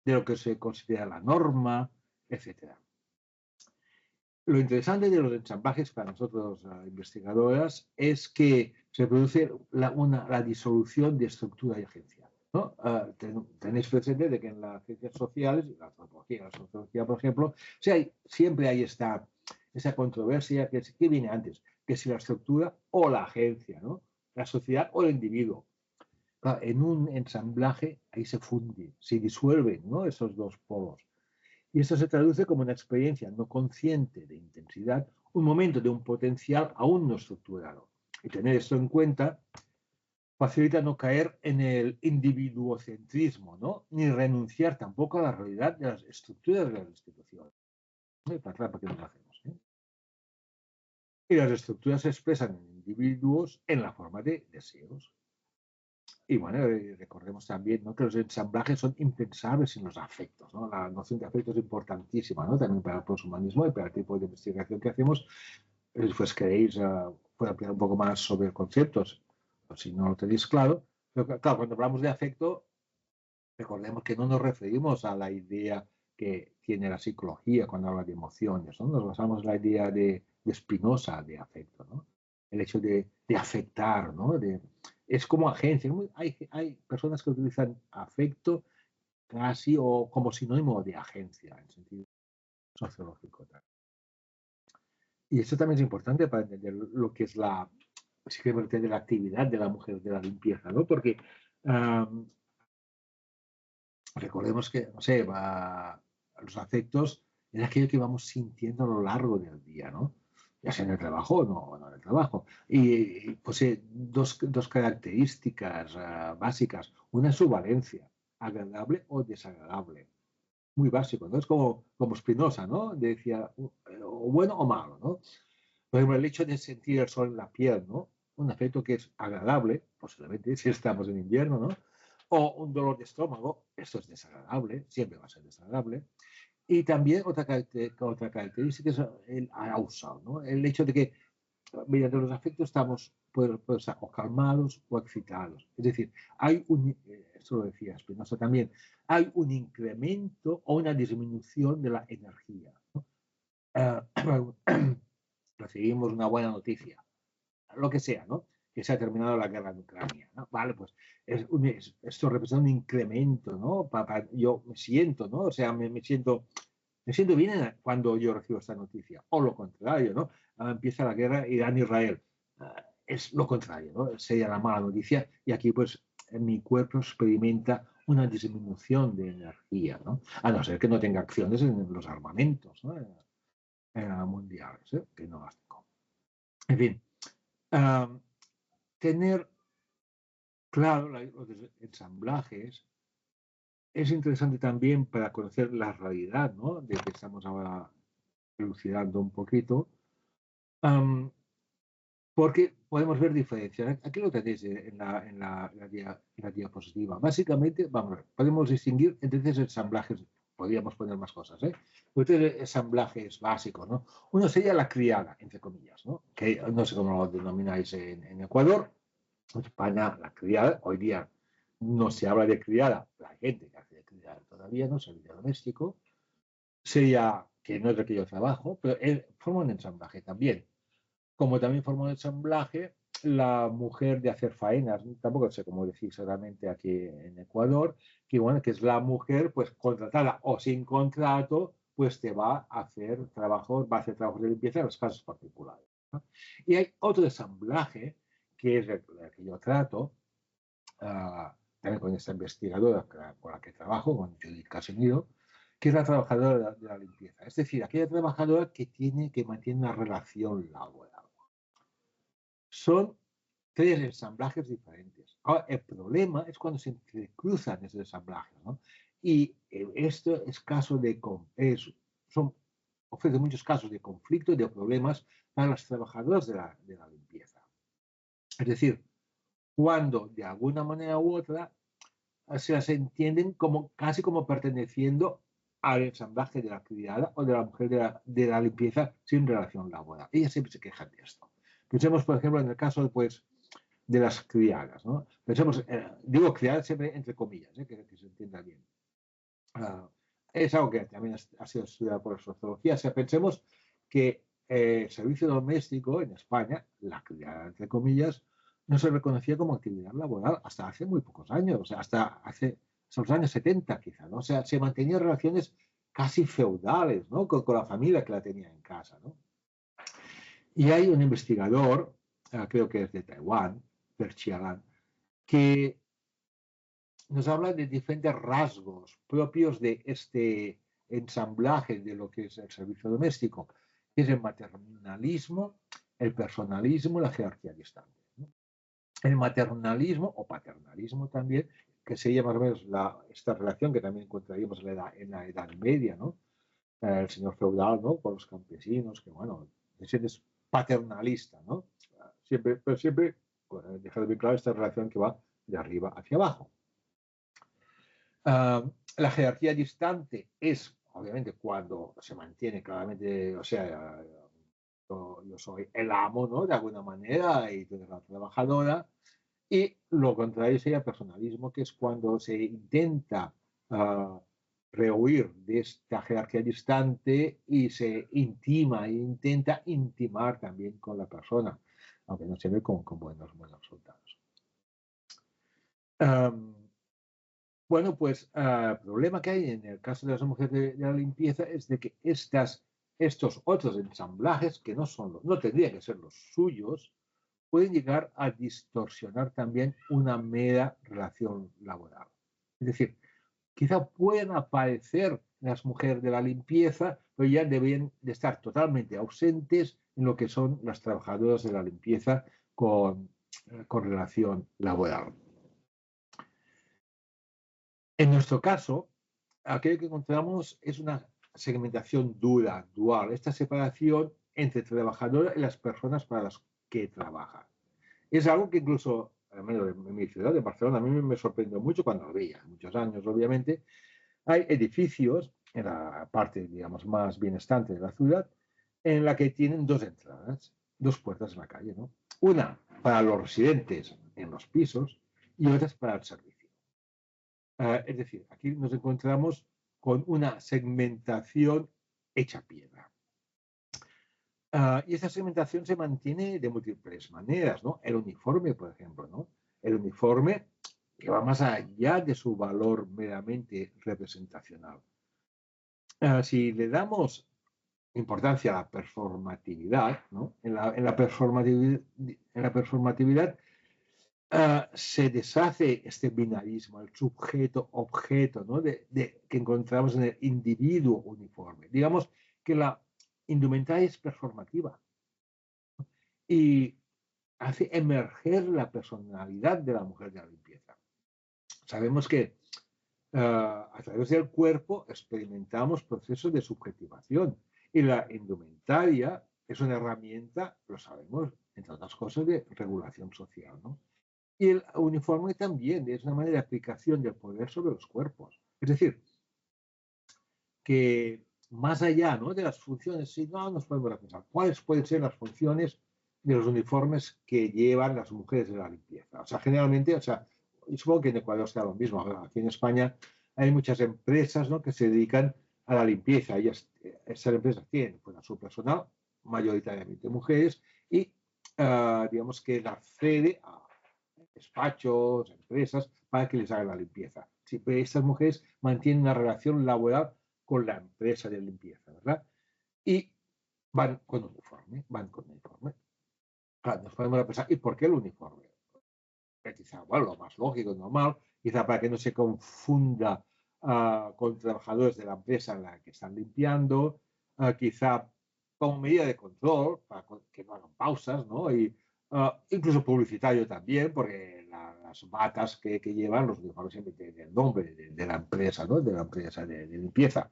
lo que se considera la norma, etcétera. Lo interesante de los ensamblajes para nosotros, investigadoras, es que se produce la disolución de estructura y agencia, ¿no? Tenéis presente de que en las ciencias sociales, la antropología, la sociología, por ejemplo, siempre hay esa controversia que viene antes, que si la estructura o la agencia, ¿no? La sociedad o el individuo. En un ensamblaje ahí se funde, se disuelven, ¿no?, esos dos polos. Y esto se traduce como una experiencia no consciente de intensidad, un momento de un potencial aún no estructurado. Y tener esto en cuenta facilita no caer en el individuocentrismo, ¿no?, ni renunciar tampoco a la realidad de las estructuras de las instituciones. ¿Para qué nos hacemos? Y las estructuras se expresan en individuos en la forma de deseos. Y bueno, recordemos también, ¿no?, que los ensamblajes son impensables sin los afectos, ¿no? La noción de afecto es importantísima, ¿no?, también para el poshumanismo y para el tipo de investigación que hacemos. Pues queréis, puedo ampliar un poco más sobre conceptos, o si no lo tenéis claro. Pero claro, cuando hablamos de afecto, recordemos que no nos referimos a la idea que tiene la psicología cuando habla de emociones, ¿no? Nos basamos en la idea de Spinoza de afecto, ¿no? El hecho de afectar, ¿no? Es como agencia. Hay personas que utilizan afecto casi o como sinónimo de agencia en sentido sociológico. Y eso también es importante para entender lo que es de la actividad de la mujer de la limpieza, ¿no? Porque recordemos que, no sé, los afectos es aquello que vamos sintiendo a lo largo del día, ¿no? Ya sea en el trabajo o no en el trabajo. Y posee dos características básicas. Una es su valencia, agradable o desagradable. Muy básico, ¿no? Es como Spinoza, ¿no? Decía, o bueno o malo, ¿no? Por ejemplo, el hecho de sentir el sol en la piel, ¿no? Un efecto que es agradable, posiblemente si estamos en invierno, ¿no? O un dolor de estómago, esto es desagradable, siempre va a ser desagradable. Y también otra característica es el arousal, ¿no? El hecho de que mediante los afectos estamos pues, o calmados o excitados. Es decir, esto lo decía Spinoza también, hay un incremento o una disminución de la energía, ¿no? Recibimos una buena noticia, lo que sea, ¿no? Que se ha terminado la guerra en Ucrania, ¿no? Vale, pues esto representa un incremento, ¿no? Yo me siento, ¿no? O sea, me siento bien cuando yo recibo esta noticia. O lo contrario, ¿no? Empieza la guerra Irán-Israel. Es lo contrario, ¿no? Sería la mala noticia. Y aquí, pues, mi cuerpo experimenta una disminución de energía, ¿no? A no ser que no tenga acciones en los armamentos, ¿no?, mundiales, que no las tengo. En fin, tener claro los ensamblajes es interesante también para conocer la realidad, ¿no?, de que estamos ahora elucidando un poquito. porque podemos ver diferencias. Aquí lo tenéis en la diapositiva. Básicamente, vamos a ver, podemos distinguir entre tres ensamblajes, podríamos poner más cosas, ¿eh? Pero tres ensamblajes básicos, ¿no? Uno sería la criada, entre comillas, ¿no? Que no sé cómo lo denomináis en Ecuador. En España, la criada, hoy día no se habla de criada, la gente que hace de criada todavía, no servicio doméstico, sería que no es de que yo trabajo, pero forma un ensamblaje también. Como también forma un ensamblaje la mujer de hacer faenas, tampoco sé cómo decir exactamente aquí en Ecuador, que bueno, que es la mujer pues contratada o sin contrato, pues te va a hacer trabajos, va a hacer trabajos de limpieza en los casos particulares, ¿no? Y hay otro ensamblaje que es el que yo trato, también con esta investigadora con la que trabajo, con Judith Casimiro, que es la trabajadora de la limpieza. Es decir, aquella trabajadora que mantiene una relación laboral. Son tres ensamblajes diferentes. Ahora, el problema es cuando se entrecruzan esos ensamblajes, ¿no? Y esto es caso de, ofrece muchos casos de conflicto y de problemas para los trabajadores de la limpieza. Es decir, cuando de alguna manera u otra se las entienden como casi como perteneciendo al ensamblaje de la criada o de la mujer de la limpieza sin relación laboral. Ellas siempre se quejan de esto. Pensemos, por ejemplo, en el caso pues, de las criadas, ¿no? Pensemos, digo criadas siempre entre comillas, que se entienda bien. Es algo que también ha sido estudiado por la sociología. O sea, pensemos que el servicio doméstico en España, la criada entre comillas, no se reconocía como actividad laboral hasta hace muy pocos años, o sea, hasta los años 70 quizá, ¿no? O sea, se mantenían relaciones casi feudales, ¿no? Con la familia que la tenía en casa, ¿no? Y hay un investigador, creo que es de Taiwán, Perchialan, que nos habla de diferentes rasgos propios de este ensamblaje de lo que es el servicio doméstico, que es el maternalismo, el personalismo y la jerarquía distante, ¿no? El maternalismo o paternalismo también, que sería más o menos esta relación que también encontraríamos en la Edad Media, ¿no? El señor feudal, ¿no? Con los campesinos, que bueno, es paternalista, ¿no? Siempre, pero siempre, bueno, dejar bien claro esta relación que va de arriba hacia abajo. La jerarquía distante es, obviamente, cuando se mantiene claramente, o sea, yo soy el amo, ¿no? De alguna manera, y tú eres la trabajadora. Y lo contrario sería personalismo, que es cuando se intenta rehuir de esta jerarquía distante y se intima e intenta intimar también con la persona, aunque no siempre con buenos resultados. Bueno, pues el problema que hay en el caso de las mujeres de la limpieza es de que estos otros ensamblajes, que no tendrían que ser los suyos, pueden llegar a distorsionar también una mera relación laboral. Es decir, quizá pueden aparecer las mujeres de la limpieza, pero ya deberían de estar totalmente ausentes en lo que son las trabajadoras de la limpieza con relación laboral. En nuestro caso, aquello que encontramos es una segmentación dura, dual, esta separación entre trabajadores y las personas para las que trabajan. Es algo que incluso, al menos en mi ciudad, de Barcelona, a mí me sorprendió mucho cuando lo veía, muchos años obviamente. Hay edificios en la parte, digamos, más bienestante de la ciudad, en la que tienen dos entradas, dos puertas en la calle, ¿no? Una para los residentes en los pisos y otra para el servicio. Es decir, aquí nos encontramos con una segmentación hecha piedra. Y esta segmentación se mantiene de múltiples maneras, ¿no? El uniforme, por ejemplo, ¿no? El uniforme que va más allá de su valor meramente representacional. Si le damos importancia a la performatividad, ¿no? En la performatividad se deshace este binarismo, el sujeto-objeto, ¿no? que encontramos en el individuo uniforme. Digamos que la indumentaria es performativa y hace emerger la personalidad de la mujer de la limpieza. Sabemos que a través del cuerpo experimentamos procesos de subjetivación y la indumentaria es una herramienta, lo sabemos, entre otras cosas, de regulación social, ¿no? Y el uniforme también es una manera de aplicación del poder sobre los cuerpos. Es decir, que más allá, ¿no?, de las funciones, si no nos podemos pensar cuáles pueden ser las funciones de los uniformes que llevan las mujeres de la limpieza. O sea, generalmente, o sea, y supongo que en Ecuador sea lo mismo. Aquí en España hay muchas empresas, ¿no?, que se dedican a la limpieza. Esas empresas tienen, pues, a su personal, mayoritariamente mujeres, y digamos que la accede a despachos, empresas, para que les hagan la limpieza. Sí, pues estas mujeres mantienen una relación laboral con la empresa de limpieza, ¿verdad? Y van con uniforme, van con uniforme. Claro, nos podemos pensar, ¿y por qué el uniforme? Quizá, bueno, lo más lógico, normal, quizá para que no se confunda con trabajadores de la empresa en la que están limpiando, quizá como medida de control, para que no hagan pausas, ¿no? Y incluso publicitario también, porque las batas que llevan, los uniformes siempre tienen el nombre de la empresa, ¿no? De la empresa de limpieza.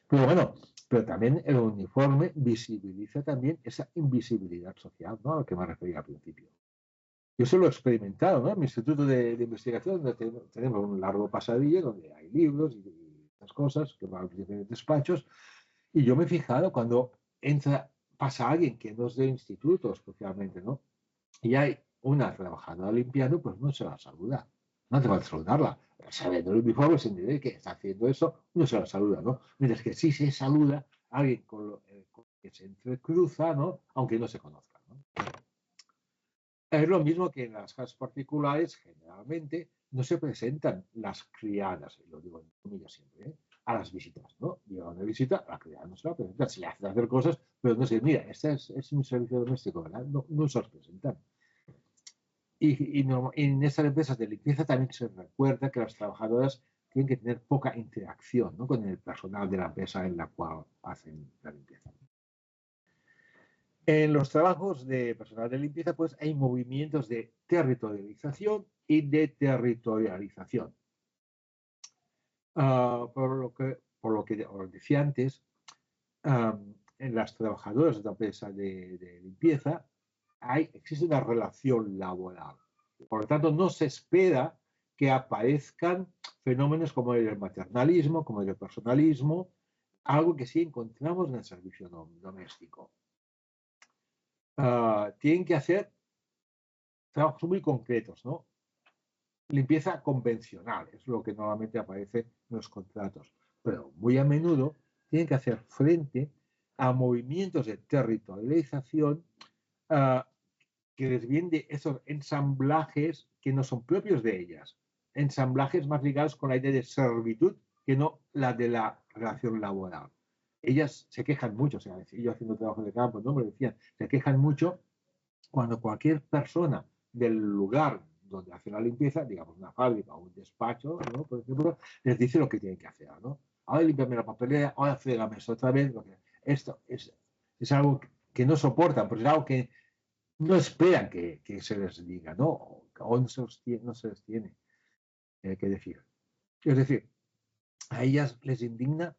Pero bueno, pero también el uniforme visibiliza también esa invisibilidad social, ¿no?, a lo que me refería al principio. Yo eso lo he experimentado, ¿no? En mi instituto de investigación, donde tenemos un largo pasadillo donde hay libros y estas cosas que van a los diferentes despachos, y yo me he fijado cuando pasa alguien que no es del instituto especialmente, ¿no?, y hay una trabajadora limpiando, pues no se la saluda. No hace falta saludarla. Sabiendo el uniforme, se entiende que está haciendo eso, no se la saluda, ¿no? Mientras que sí se saluda a alguien con que se entrecruza, ¿no?, aunque no se conozcan, ¿no? Es lo mismo que en las casas particulares, generalmente, no se presentan las criadas, y lo digo en comillas siempre, a las visitas, ¿no? Llega una visita, la criada no se la presenta, se le hace hacer cosas, pero no se mira, este es mi servicio doméstico, ¿verdad? No, no se los presentan. Y en estas empresas de limpieza también se recuerda que las trabajadoras tienen que tener poca interacción, ¿no?, con el personal de la empresa en la cual hacen la limpieza. En los trabajos de personal de limpieza, pues hay movimientos de territorialización y de territorialización. Por lo que os decía antes, en las trabajadoras de la empresa de limpieza existe una relación laboral. Por lo tanto, no se espera que aparezcan fenómenos como el maternalismo, como el personalismo, algo que sí encontramos en el servicio doméstico. Tienen que hacer trabajos muy concretos, ¿no? Limpieza convencional, es lo que normalmente aparece en los contratos, pero muy a menudo tienen que hacer frente a movimientos de territorialización que les vienen de esos ensamblajes que no son propios de ellas, ensamblajes más ligados con la idea de servitud que no la de la relación laboral. Ellas se quejan mucho, o sea, yo haciendo trabajo de campo, ¿no?, me decían, se quejan mucho cuando cualquier persona del lugar donde hace la limpieza, digamos una fábrica o un despacho, ¿no?, por ejemplo, les dice lo que tienen que hacer, ¿no? Ahora límpiame la papelera, ahora frégame eso otra vez. Esto es algo que no soportan, porque es algo que no esperan que se les diga, ¿no? O no se les tiene que decir. Es decir, a ellas les indigna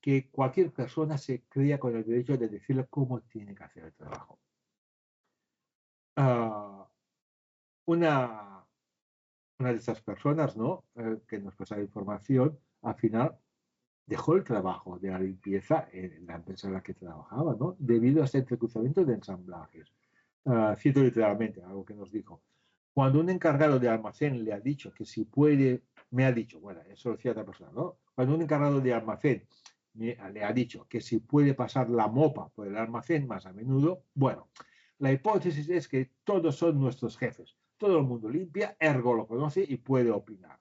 que cualquier persona se crea con el derecho de decirle cómo tiene que hacer el trabajo. Una de estas personas, ¿no?, que nos pasa la información, al final dejó el trabajo de la limpieza en la empresa en la que trabajaba, ¿no?, debido a este entrecruzamiento de ensamblajes. Cito literalmente algo que nos dijo. Cuando un encargado de almacén le ha dicho que si puede, me ha dicho, bueno, eso lo decía otra persona, ¿no? Cuando un encargado de almacén le ha dicho que si puede pasar la mopa por el almacén más a menudo, bueno, la hipótesis es que todos son nuestros jefes. Todo el mundo limpia, ergo lo conoce y puede opinar.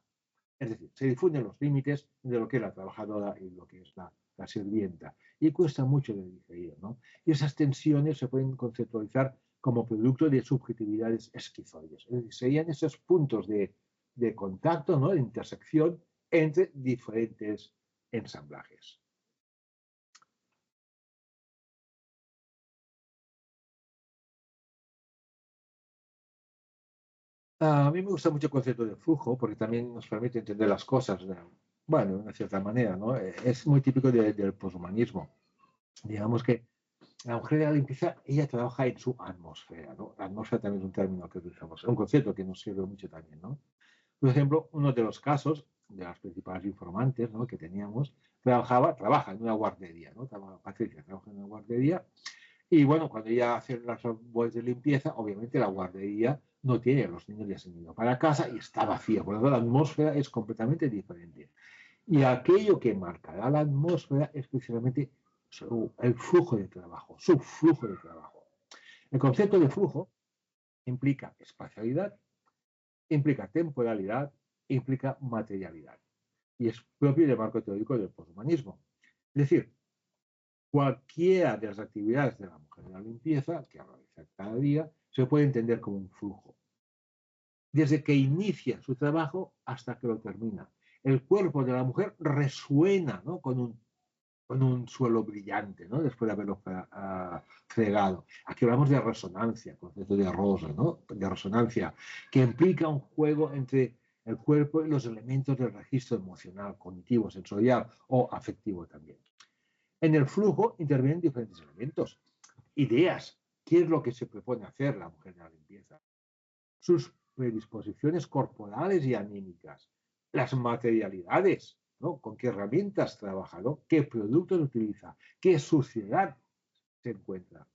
Es decir, se difunden los límites de lo que es la trabajadora y lo que es la sirvienta. Y cuesta mucho de digerir, ¿no? Y esas tensiones se pueden conceptualizar como producto de subjetividades esquizoides. Es decir, serían esos puntos de contacto, ¿no?, de intersección entre diferentes ensamblajes. A mí me gusta mucho el concepto de flujo porque también nos permite entender las cosas, bueno, de una cierta manera, ¿no? Es muy típico del poshumanismo. Digamos que la mujer de la limpieza, ella trabaja en su atmósfera, ¿no? La atmósfera también es un término que utilizamos, es un concepto que nos sirve mucho también, ¿no? Por ejemplo, uno de los casos de las principales informantes, ¿no?, que teníamos, trabaja en una guardería, ¿no? Patricia trabaja en una guardería y bueno, cuando ella hace las labores de limpieza, obviamente la guardería no tiene, los niños ya se han ido para casa y está vacía, por lo tanto la atmósfera es completamente diferente. Y aquello que marcará la atmósfera es precisamente el flujo de trabajo, su flujo de trabajo. El concepto de flujo implica espacialidad, implica temporalidad, implica materialidad. Y es propio del marco teórico del poshumanismo. Es decir, cualquiera de las actividades de la mujer de la limpieza que realiza cada día se puede entender como un flujo. Desde que inicia su trabajo hasta que lo termina. El cuerpo de la mujer resuena, ¿no?, con un suelo brillante, ¿no?, después de haberlo fregado. Aquí hablamos de resonancia, concepto de Rosa, ¿no?, de resonancia, que implica un juego entre el cuerpo y los elementos del registro emocional, cognitivo, sensorial o afectivo también. En el flujo intervienen diferentes elementos, ideas, qué es lo que se propone hacer la mujer de la limpieza, sus predisposiciones corporales y anímicas, las materialidades, ¿no?, con qué herramientas trabaja, ¿no?, qué productos utiliza, qué suciedad se encuentra.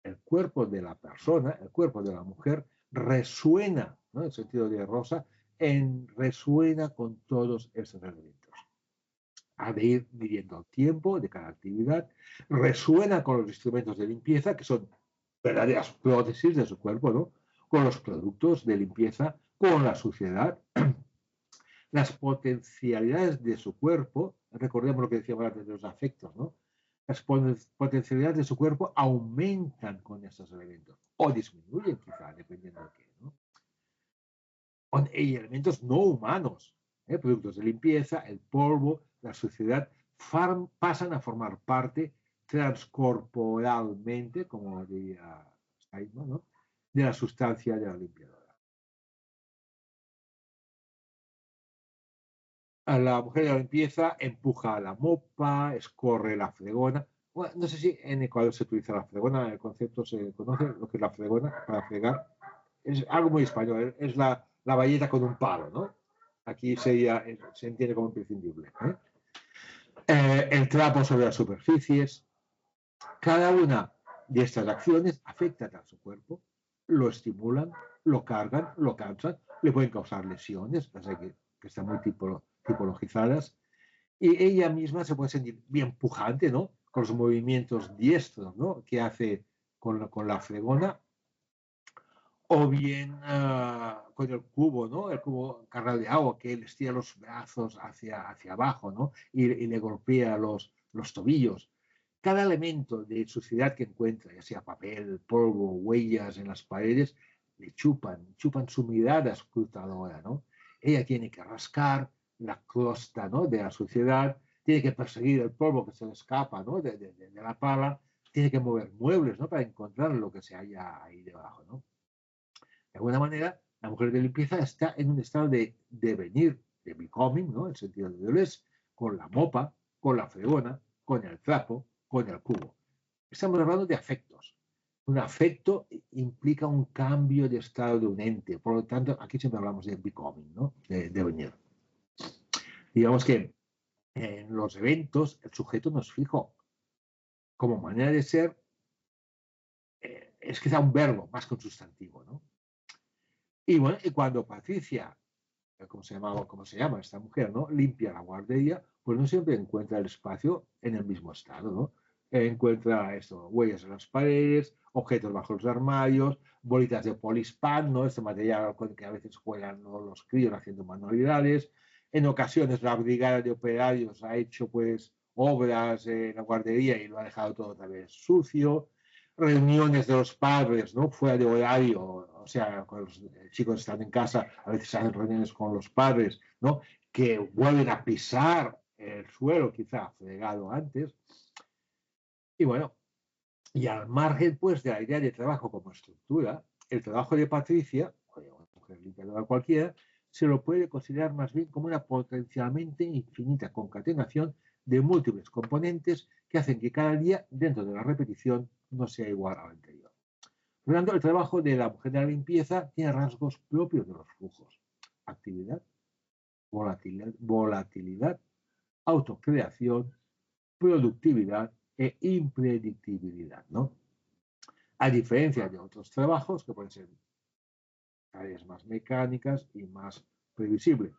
El cuerpo de la persona, el cuerpo de la mujer, resuena, ¿no?, en el sentido de Rosa, resuena con todos esos elementos. Ha de ir midiendo el tiempo de cada actividad, resuena con los instrumentos de limpieza, que son verdaderas prótesis de su cuerpo, ¿no?, con los productos de limpieza, con la suciedad, las potencialidades de su cuerpo, recordemos lo que decíamos antes de los afectos, ¿no? Las potencialidades de su cuerpo aumentan con estos elementos, o disminuyen quizá, dependiendo de qué, ¿no? Hay elementos no humanos, productos de limpieza, el polvo, la suciedad, pasan a formar parte transcorporalmente, como diría Steinman, ¿no?, de la sustancia de la limpiadora. A la mujer de la limpieza empuja la mopa, escorre la fregona. Bueno, no sé si en Ecuador se utiliza la fregona, el concepto se conoce, lo que es la fregona para fregar. Es algo muy español, es la bayeta con un palo, ¿no? Aquí se entiende como imprescindible. El trapo sobre las superficies. Cada una de estas acciones afecta a su cuerpo, lo estimulan, lo cargan, lo cansan, le pueden causar lesiones, que están muy tipologizadas, y ella misma se puede sentir bien pujante, ¿no?, con los movimientos diestros, ¿no?, que hace con la fregona, o bien con el cubo, ¿no?, el cubo cargado de agua, que él estira los brazos hacia abajo, ¿no?, y le golpea los tobillos. Cada elemento de suciedad que encuentra, ya sea papel, polvo, huellas en las paredes, le chupan su mirada escrutadora, ¿no? Ella tiene que rascar la crosta, ¿no?, de la suciedad, tiene que perseguir el polvo que se le escapa, ¿no?, de la pala, tiene que mover muebles, ¿no?, para encontrar lo que se halla ahí debajo, ¿no? De alguna manera, la mujer de limpieza está en un estado de devenir, de becoming, ¿no?, en el sentido de bebés, con la mopa, con la fregona, con el trapo, con el cubo. Estamos hablando de afectos. Un afecto implica un cambio de estado de un ente. Por lo tanto, aquí siempre hablamos de becoming, ¿no?, de devenir. Digamos que en los eventos el sujeto no es fijo. Como manera de ser, es quizá un verbo más que un sustantivo, ¿no? Y bueno, y cuando Patricia, como se llama esta mujer, ¿no?, limpia la guardería, pues no siempre encuentra el espacio en el mismo estado, ¿no? Encuentra esto, huellas en las paredes, objetos bajo los armarios, bolitas de polispán, ¿no?, este material con el que a veces juegan, ¿no?, los críos haciendo manualidades. En ocasiones la brigada de operarios ha hecho pues obras en la guardería y lo ha dejado todo otra vez sucio. Reuniones de los padres, ¿no?, fuera de horario, o sea, cuando los chicos están en casa, a veces hacen reuniones con los padres, ¿no?, que vuelven a pisar el suelo, quizá fregado antes. Y bueno, y al margen, pues, de la idea de trabajo como estructura, el trabajo de Patricia, o de una mujer limpiadora cualquiera, se lo puede considerar más bien como una potencialmente infinita concatenación de múltiples componentes que hacen que cada día, dentro de la repetición, no sea igual al anterior. Por lo tanto, el trabajo de la mujer de la limpieza tiene rasgos propios de los flujos. Actividad, volatilidad, autocreación, productividad e impredictibilidad, ¿no? A diferencia de otros trabajos que pueden ser tareas más mecánicas y más previsibles.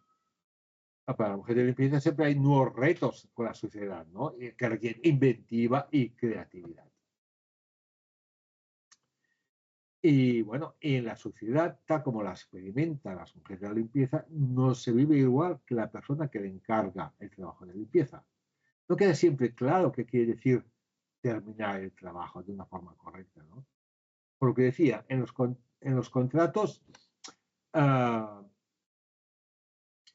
Para la mujer de limpieza siempre hay nuevos retos con la sociedad, ¿no? Que requieren inventiva y creatividad. Y bueno, en la sociedad, tal como la experimentan las mujeres de la limpieza, no se vive igual que la persona que le encarga el trabajo de limpieza. No queda siempre claro qué quiere decir terminar el trabajo de una forma correcta, ¿no? Por lo que decía, en los contratos,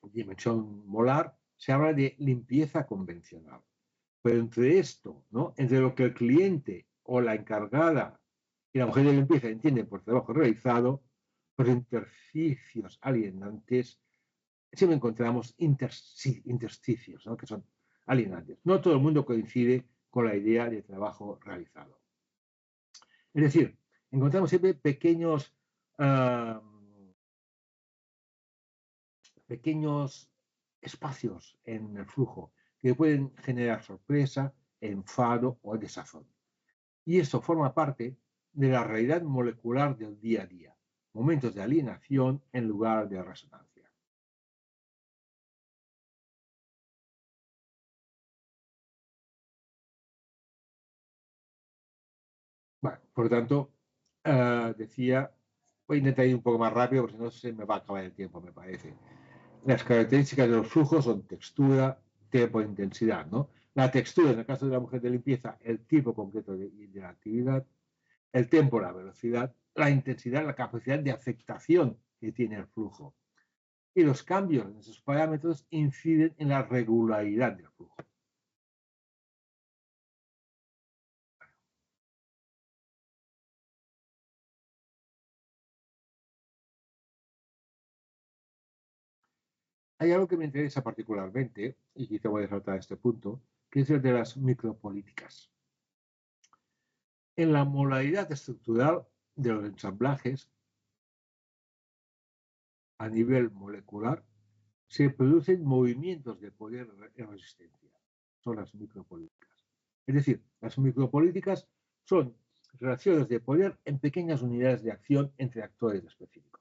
dimensión molar, se habla de limpieza convencional. Pero entre esto, ¿no? Entre lo que el cliente o la encargada y la mujer de limpieza entienden por trabajo realizado, por intersticios alienantes, siempre encontramos intersticios, ¿no? Que son alienantes. No todo el mundo coincide con la idea de trabajo realizado. Es decir, encontramos siempre pequeños espacios en el flujo que pueden generar sorpresa, enfado o desazón. Y esto forma parte de la realidad molecular del día a día, momentos de alienación en lugar de resonancia. Bueno, por lo tanto, decía, voy a intentar ir un poco más rápido porque si no se me va a acabar el tiempo, me parece. Las características de los flujos son textura, tiempo e intensidad, ¿no? La textura, en el caso de la mujer de limpieza, el tipo concreto de la actividad, el tiempo, la velocidad, la intensidad, la capacidad de afectación que tiene el flujo. Y los cambios en esos parámetros inciden en la regularidad del flujo. Hay algo que me interesa particularmente, y quizá voy a saltar este punto, que es el de las micropolíticas. En la modalidad estructural de los ensamblajes, a nivel molecular, se producen movimientos de poder en resistencia. Son las micropolíticas. Es decir, las micropolíticas son relaciones de poder en pequeñas unidades de acción entre actores específicos.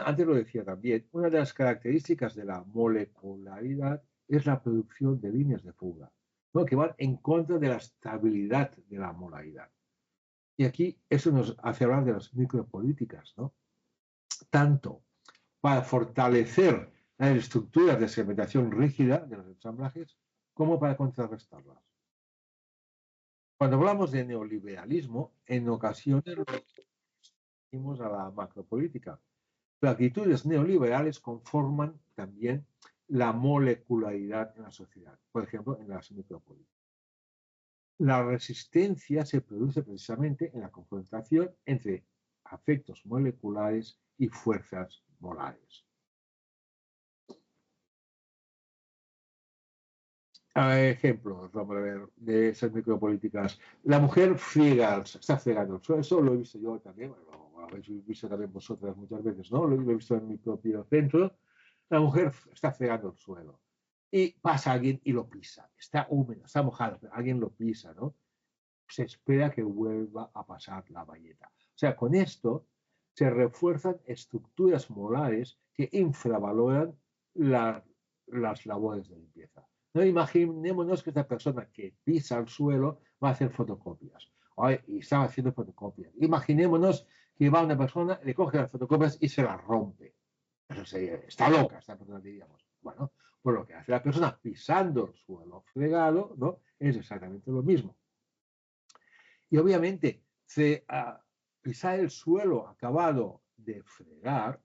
Antes lo decía también, una de las características de la molecularidad es la producción de líneas de fuga, ¿no? Que van en contra de la estabilidad de la molaridad. Y aquí eso nos hace hablar de las micropolíticas, ¿no? Tanto para fortalecer las estructuras de segmentación rígida de los ensamblajes como para contrarrestarlas. Cuando hablamos de neoliberalismo, en ocasiones lo referimos a la macropolítica. Pero actitudes neoliberales conforman también la molecularidad en la sociedad, por ejemplo, en las micropolíticas. La resistencia se produce precisamente en la confrontación entre afectos moleculares y fuerzas molares. Ejemplos, vamos a ver, de esas micropolíticas. La mujer está fregando el suelo, eso lo he visto yo también, lo habéis visto también vosotras muchas veces, ¿no? Lo he visto en mi propio centro. La mujer está fregando el suelo y pasa alguien y lo pisa. Está húmedo, está mojado, pero alguien lo pisa, ¿no? Se espera que vuelva a pasar la bayeta. O sea, con esto se refuerzan estructuras molares que infravaloran las labores de limpieza. No imaginémonos que esta persona que pisa el suelo va a hacer fotocopias. Y estaba haciendo fotocopias. Imaginémonos que va una persona, le coge las fotocopias y se las rompe. Eso está loca esta persona, diríamos. Bueno, pues lo que hace la persona pisando el suelo fregado, ¿no? Es exactamente lo mismo. Y obviamente, pisar el suelo acabado de fregar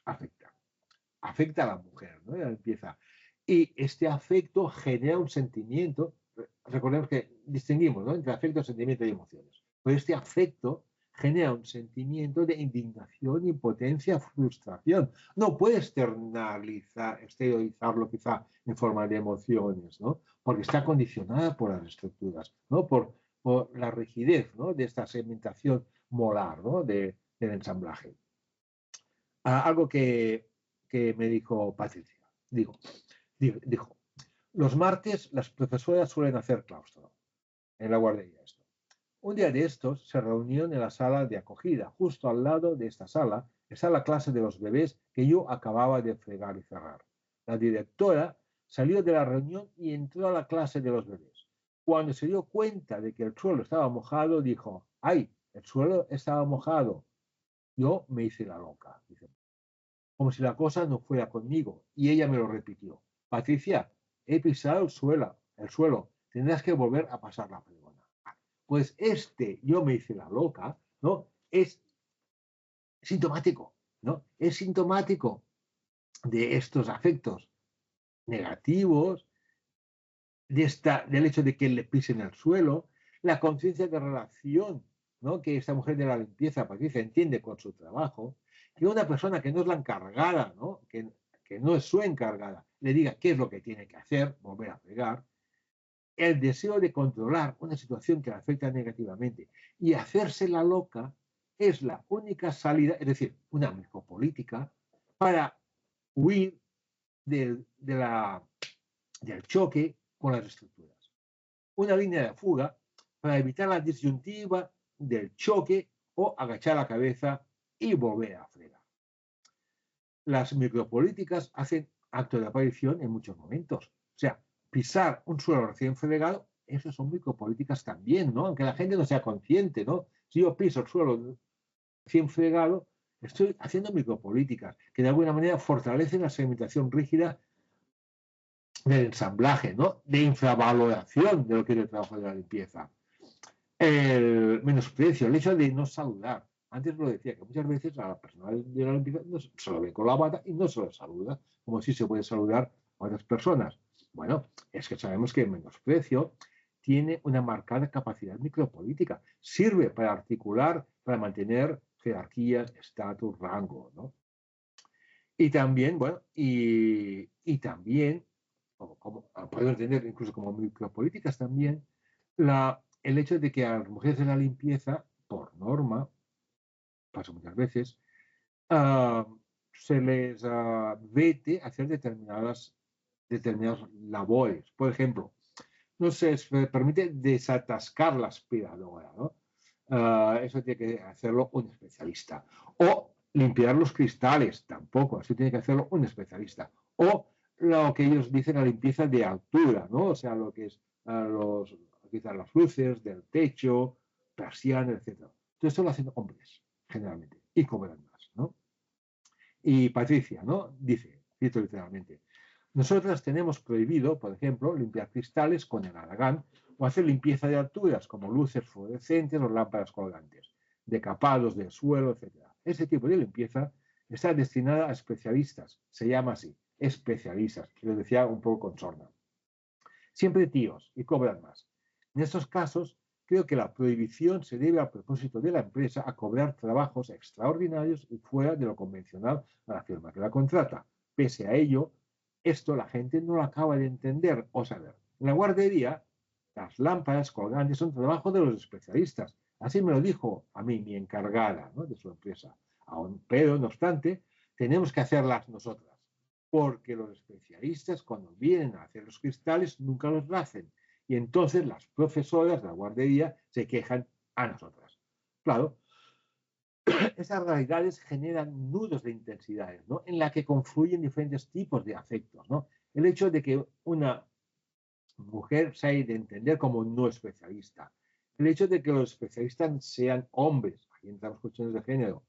afecta a la mujer, ¿no? Ya empieza. Y este afecto genera un sentimiento. Recordemos que distinguimos, ¿no?, entre afecto, sentimiento y emociones. Pero este afecto genera un sentimiento de indignación, impotencia, frustración. No puede exteriorizarlo quizá en forma de emociones, ¿no? Porque está condicionada por las estructuras, ¿no? Por la rigidez, ¿no? De esta segmentación molar, ¿no? Del ensamblaje. Algo que me dijo Patricia. Dijo, los martes las profesoras suelen hacer claustro en la guardería. Un día de estos se reunieron en la sala de acogida. Justo al lado de esta sala está la clase de los bebés que yo acababa de fregar y cerrar. La directora salió de la reunión y entró a la clase de los bebés. Cuando se dio cuenta de que el suelo estaba mojado, dijo, ¡ay! El suelo estaba mojado. Yo me hice la loca. Dice, como si la cosa no fuera conmigo. Y ella me lo repitió. Patricia, he pisado el suelo. Tendrás que volver a pasar la fregona. Pues yo me hice la loca, ¿no? Es sintomático, ¿no? Es sintomático de estos afectos negativos, del hecho de que le pisen el suelo, la conciencia de relación, ¿no? Que esta mujer de la limpieza, Patricia, entiende con su trabajo, que una persona que no es la encargada, ¿no? Que no es su encargada, le diga qué es lo que tiene que hacer, volver a fregar, el deseo de controlar una situación que le afecta negativamente y hacerse la loca es la única salida, es decir, una micropolítica para huir del choque con las estructuras. Una línea de fuga para evitar la disyuntiva del choque o agachar la cabeza y volver a fregar. Las micropolíticas hacen acto de aparición en muchos momentos. O sea, pisar un suelo recién fregado, eso son micropolíticas también, ¿no? Aunque la gente no sea consciente, ¿no? Si yo piso el suelo recién fregado, estoy haciendo micropolíticas que de alguna manera fortalecen la segmentación rígida del ensamblaje, ¿no? De infravaloración de lo que es el trabajo de la limpieza. El menosprecio, el hecho de no saludar. Antes lo decía, que muchas veces a la persona de la limpieza no se lo ve con la bata y no se lo saluda, como si se puede saludar a otras personas. Bueno, es que sabemos que el menosprecio tiene una marcada capacidad micropolítica. Sirve para articular, para mantener jerarquías, estatus, rango, ¿no? Y también, bueno, y también, como podemos entender incluso como micropolíticas también, el hecho de que a las mujeres de la limpieza, por norma, pasa muchas veces, se les vete hacer determinadas labores. Por ejemplo, no se les permite desatascar la aspiradora, ¿no? Eso tiene que hacerlo un especialista. O limpiar los cristales, tampoco, eso tiene que hacerlo un especialista. O lo que ellos dicen la limpieza de altura, ¿no? O sea, lo que es quizás las luces del techo, persianas, etc. Todo esto lo hacen hombres, generalmente, y cobran más, ¿no? Y Patricia, ¿no? Dice, cito literalmente, nosotras tenemos prohibido, por ejemplo, limpiar cristales con el aragán o hacer limpieza de alturas como luces fluorescentes o lámparas colgantes, decapados del suelo, etc. Este tipo de limpieza está destinada a especialistas, se llama así, especialistas, que lo decía un poco con sorna. Siempre tíos y cobran más. En estos casos, creo que la prohibición se debe al propósito de la empresa a cobrar trabajos extraordinarios y fuera de lo convencional a la firma que la contrata. Pese a ello, esto la gente no lo acaba de entender o saber. En la guardería, las lámparas colgantes son trabajo de los especialistas. Así me lo dijo a mí mi encargada, ¿no?, de su empresa. Pero, no obstante, tenemos que hacerlas nosotras. Porque los especialistas, cuando vienen a hacer los cristales, nunca los hacen. Y entonces las profesoras de la guardería se quejan a nosotras. Claro, esas realidades generan nudos de intensidades, ¿no?, en la que confluyen diferentes tipos de afectos, ¿no? El hecho de que una mujer se haya de entender como no especialista, el hecho de que los especialistas sean hombres, aquí entramos cuestiones de género,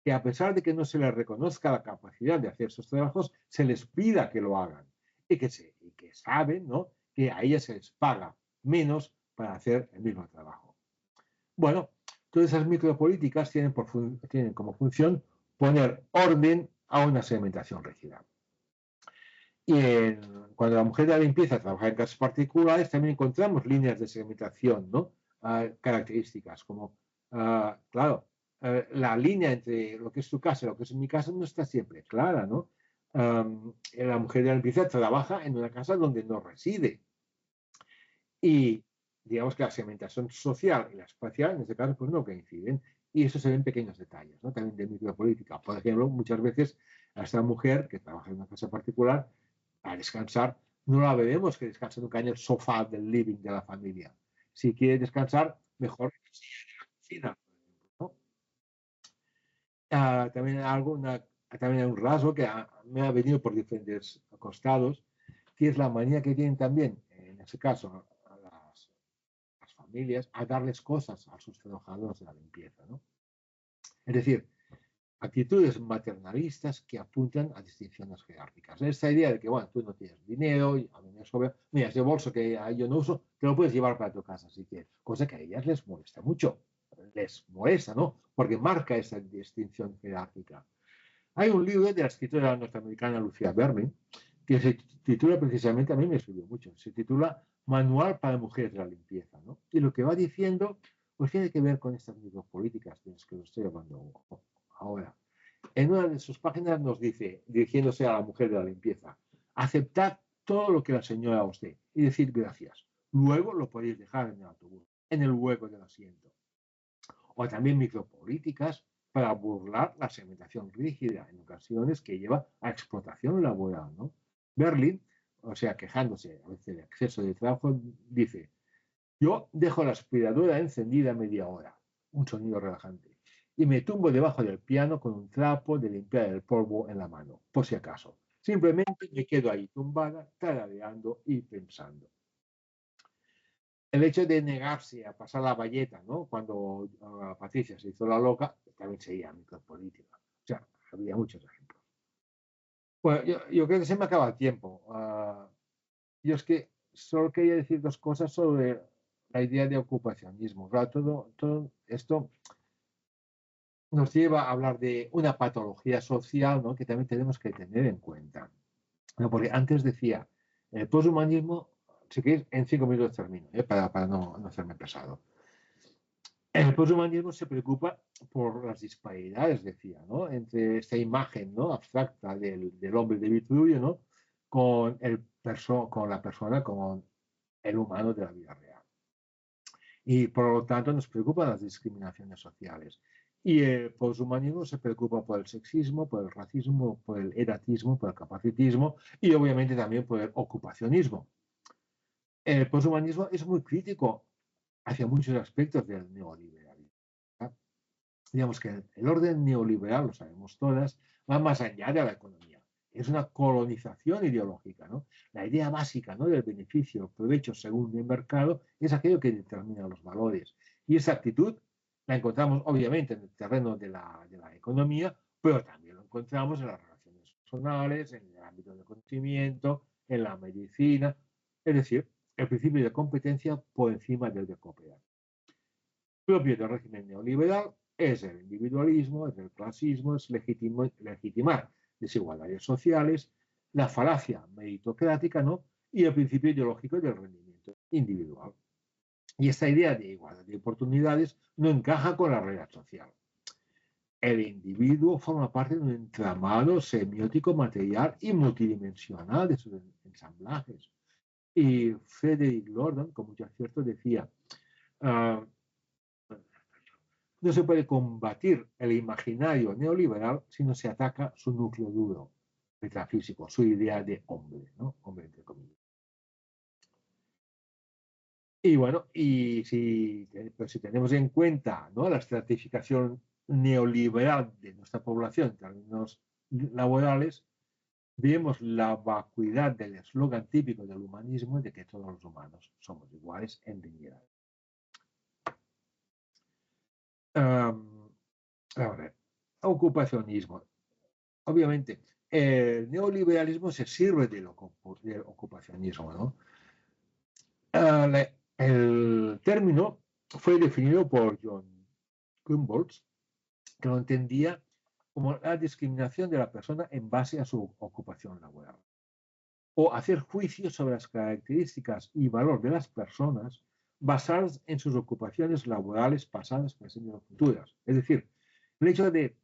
que a pesar de que no se les reconozca la capacidad de hacer esos trabajos, se les pida que lo hagan y que saben, ¿no?, que a ellas se les paga menos para hacer el mismo trabajo. Bueno, todas esas micropolíticas tienen como función poner orden a una segmentación rígida. Y cuando la mujer de la limpieza trabaja en casas particulares, también encontramos líneas de segmentación, ¿no?, características, como, claro, la línea entre lo que es tu casa y lo que es mi casa no está siempre clara, ¿no? La mujer de la limpieza trabaja en una casa donde no reside. Y digamos que la segmentación social y la espacial, en este caso, pues no coinciden. Y eso se ve en pequeños detalles, ¿no? También de micropolítica. Por ejemplo, muchas veces a esta mujer que trabaja en una casa particular, a descansar, no la vemos que descanse nunca en el sofá del living de la familia. Si quiere descansar, mejor en la silla de la cocina, ¿no? También hay un rasgo que me ha venido por diferentes costados, que es la manía que tienen también, en ese caso, las familias, a darles cosas a sus trabajadores de la limpieza, ¿no? Es decir, actitudes maternalistas que apuntan a distinciones jerárquicas. Esta idea de que, bueno, tú no tienes dinero, a mí me sobra, mira, ese bolso que yo no uso, te lo puedes llevar para tu casa si quieres. Cosa que a ellas les molesta mucho. Les molesta, ¿no? Porque marca esa distinción jerárquica. Hay un libro de la escritora norteamericana Lucia Berling que se titula precisamente, a mí me sirvió mucho, se titula Manual para Mujeres de la Limpieza, ¿no? Y lo que va diciendo, pues tiene que ver con estas micropolíticas de las que lo estoy hablando ahora. En una de sus páginas nos dice, dirigiéndose a la mujer de la limpieza, aceptad todo lo que la señora os dé y decir gracias. Luego lo podéis dejar en el autobús, en el hueco del asiento. O también micropolíticas para burlar la segmentación rígida en ocasiones que lleva a explotación laboral, ¿no? Berlin, o sea, quejándose a veces de exceso de trabajo, dice, yo dejo la aspiradora encendida media hora, un sonido relajante, y me tumbo debajo del piano con un trapo de limpiar el polvo en la mano, por si acaso. Simplemente me quedo ahí tumbada, tarareando y pensando. El hecho de negarse a pasar la valleta, ¿no? Cuando Patricia se hizo la loca, también sería micropolítica. O sea, había muchos ejemplos. Bueno, yo creo que se me acaba el tiempo. Yo es que solo quería decir dos cosas sobre la idea de ocupacionismo. Claro, todo esto nos lleva a hablar de una patología social, ¿no? Que también tenemos que tener en cuenta. ¿No? Porque antes decía, el poshumanismo, si queréis, en 5 minutos termino, para no hacerme pesado. El poshumanismo se preocupa por las disparidades, decía, ¿no? Entre esta imagen, ¿no? Abstracta del hombre de Vitruvio, ¿no? Con la persona, con el humano de la vida real. Y por lo tanto nos preocupan las discriminaciones sociales. Y el poshumanismo se preocupa por el sexismo, por el racismo, por el edatismo, por el capacitismo y obviamente también por el ocupacionismo. El poshumanismo es muy crítico hacia muchos aspectos del neoliberalismo. Digamos que el orden neoliberal, lo sabemos todas, va más allá de la economía. Es una colonización ideológica, ¿no? La idea básica, ¿no? Del beneficio, el provecho según el mercado, es aquello que determina los valores. Y esa actitud la encontramos obviamente en el terreno de la economía, pero también lo encontramos en las relaciones personales, en el ámbito del conocimiento, en la medicina. Es decir, el principio de competencia por encima del de cooperar. Propio del régimen neoliberal es el individualismo, es el clasismo, es legitimar desigualdades sociales, la falacia meritocrática, ¿no? Y el principio ideológico del rendimiento individual. Y esta idea de igualdad de oportunidades no encaja con la realidad social. El individuo forma parte de un entramado semiótico, material y multidimensional de sus ensamblajes. Y Frederick Lordon, con mucho acierto, decía, no se puede combatir el imaginario neoliberal si no se ataca su núcleo duro, metafísico, su idea de hombre, ¿no? Hombre entre comillas. Y bueno, si tenemos en cuenta, ¿no? La estratificación neoliberal de nuestra población en términos laborales, vemos la vacuidad del eslogan típico del humanismo de que todos los humanos somos iguales en dignidad. Ahora, ocupacionismo. Obviamente, el neoliberalismo se sirve del ocupacionismo, ¿no? El término fue definido por John Humboldt, que lo entendía como la discriminación de la persona en base a su ocupación laboral, o hacer juicios sobre las características y valor de las personas basadas en sus ocupaciones laborales pasadas, presentes o futuras. Es decir, El hecho de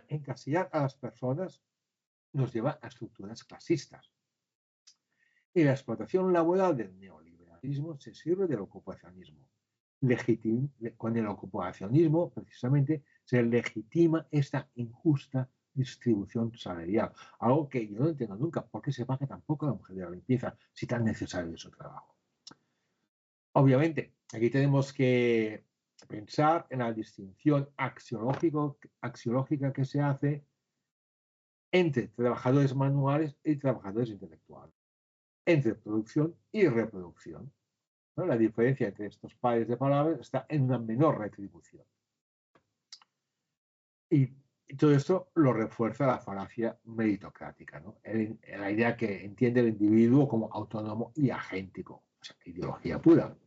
encasillar a las personas nos lleva a estructuras clasistas. Y la explotación laboral del neoliberalismo se sirve del ocupacionismo. Con el ocupacionismo, precisamente, se legitima esta injusta distribución salarial. Algo que yo no entiendo nunca. ¿Por qué se paga tan poco a la mujer de la limpieza si tan necesario es su trabajo? Obviamente, aquí tenemos que pensar en la distinción axiológica que se hace entre trabajadores manuales y trabajadores intelectuales, entre producción y reproducción, ¿no? La diferencia entre estos pares de palabras está en una menor retribución. Y todo esto lo refuerza la falacia meritocrática, ¿no? La idea que entiende el individuo como autónomo y agéntico, o sea, ideología pura.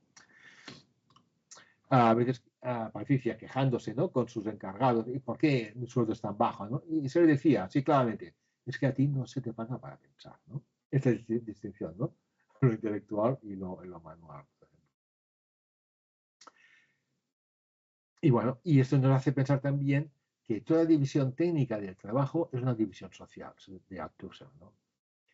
A veces Patricia quejándose, ¿no?, con sus encargados, ¿y por qué mi sueldo es tan bajo, ¿no? Y se le decía, sí, claramente, es que a ti no se te paga para pensar, ¿no? Esta distinción, ¿no? Lo intelectual y lo manual, por ejemplo. Y bueno, y esto nos hace pensar también que toda división técnica del trabajo es una división social, de Althusser, ¿no?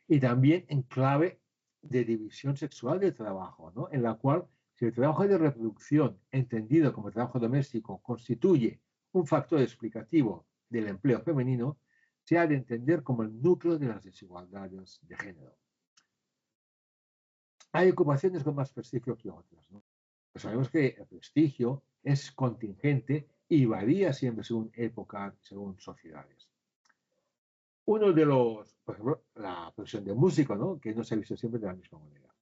Y también en clave de división sexual del trabajo, ¿no? En la cual, si el trabajo de reproducción, entendido como trabajo doméstico, constituye un factor explicativo del empleo femenino, se ha de entender como el núcleo de las desigualdades de género. Hay ocupaciones con más prestigio que otras, ¿no? Pues sabemos que el prestigio es contingente y varía siempre según época, según sociedades. Uno de los, por ejemplo, la profesión de músico, ¿no?, que no se ha visto siempre de la misma manera.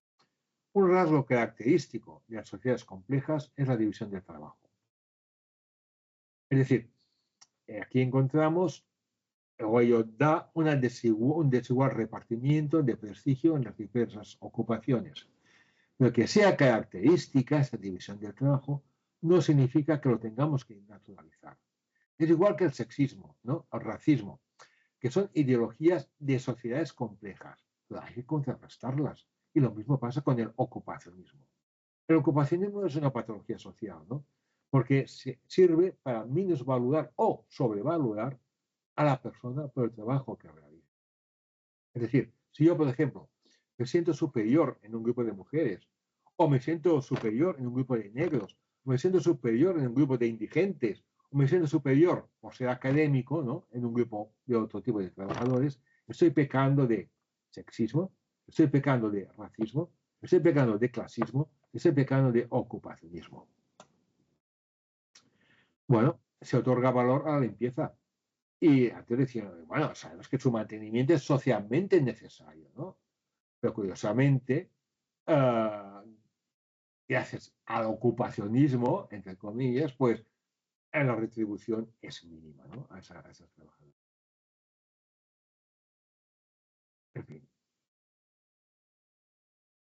Un rasgo característico de las sociedades complejas es la división del trabajo. Es decir, aquí encontramos, o ello da un desigual repartimiento de prestigio en las diversas ocupaciones. Pero que sea característica esta división del trabajo no significa que lo tengamos que naturalizar. Es igual que el sexismo, ¿no?, el racismo, que son ideologías de sociedades complejas, pero hay que contrarrestarlas. Y lo mismo pasa con el ocupacionismo. El ocupacionismo es una patología social, ¿no?, porque sirve para minusvaluar o sobrevalorar a la persona por el trabajo que realiza. Es decir, si yo, por ejemplo, me siento superior en un grupo de mujeres, o me siento superior en un grupo de negros, o me siento superior en un grupo de indigentes, o me siento superior por ser académico, ¿no?, en un grupo de otro tipo de trabajadores, estoy pecando de sexismo, estoy pecando de racismo, estoy pecando de clasismo, estoy pecando de ocupacionismo. Bueno, se otorga valor a la limpieza. Y antes decían, bueno, sabemos que su mantenimiento es socialmente necesario, ¿no? Pero curiosamente, gracias al ocupacionismo, entre comillas, pues la retribución es mínima, ¿no?, a esas trabajadoras.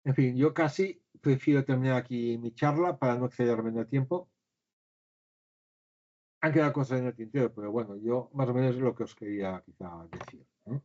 En fin, yo casi prefiero terminar aquí mi charla para no excederme en el tiempo. Han quedado cosas en el tintero, pero bueno, yo más o menos es lo que os quería quizá decir, ¿eh?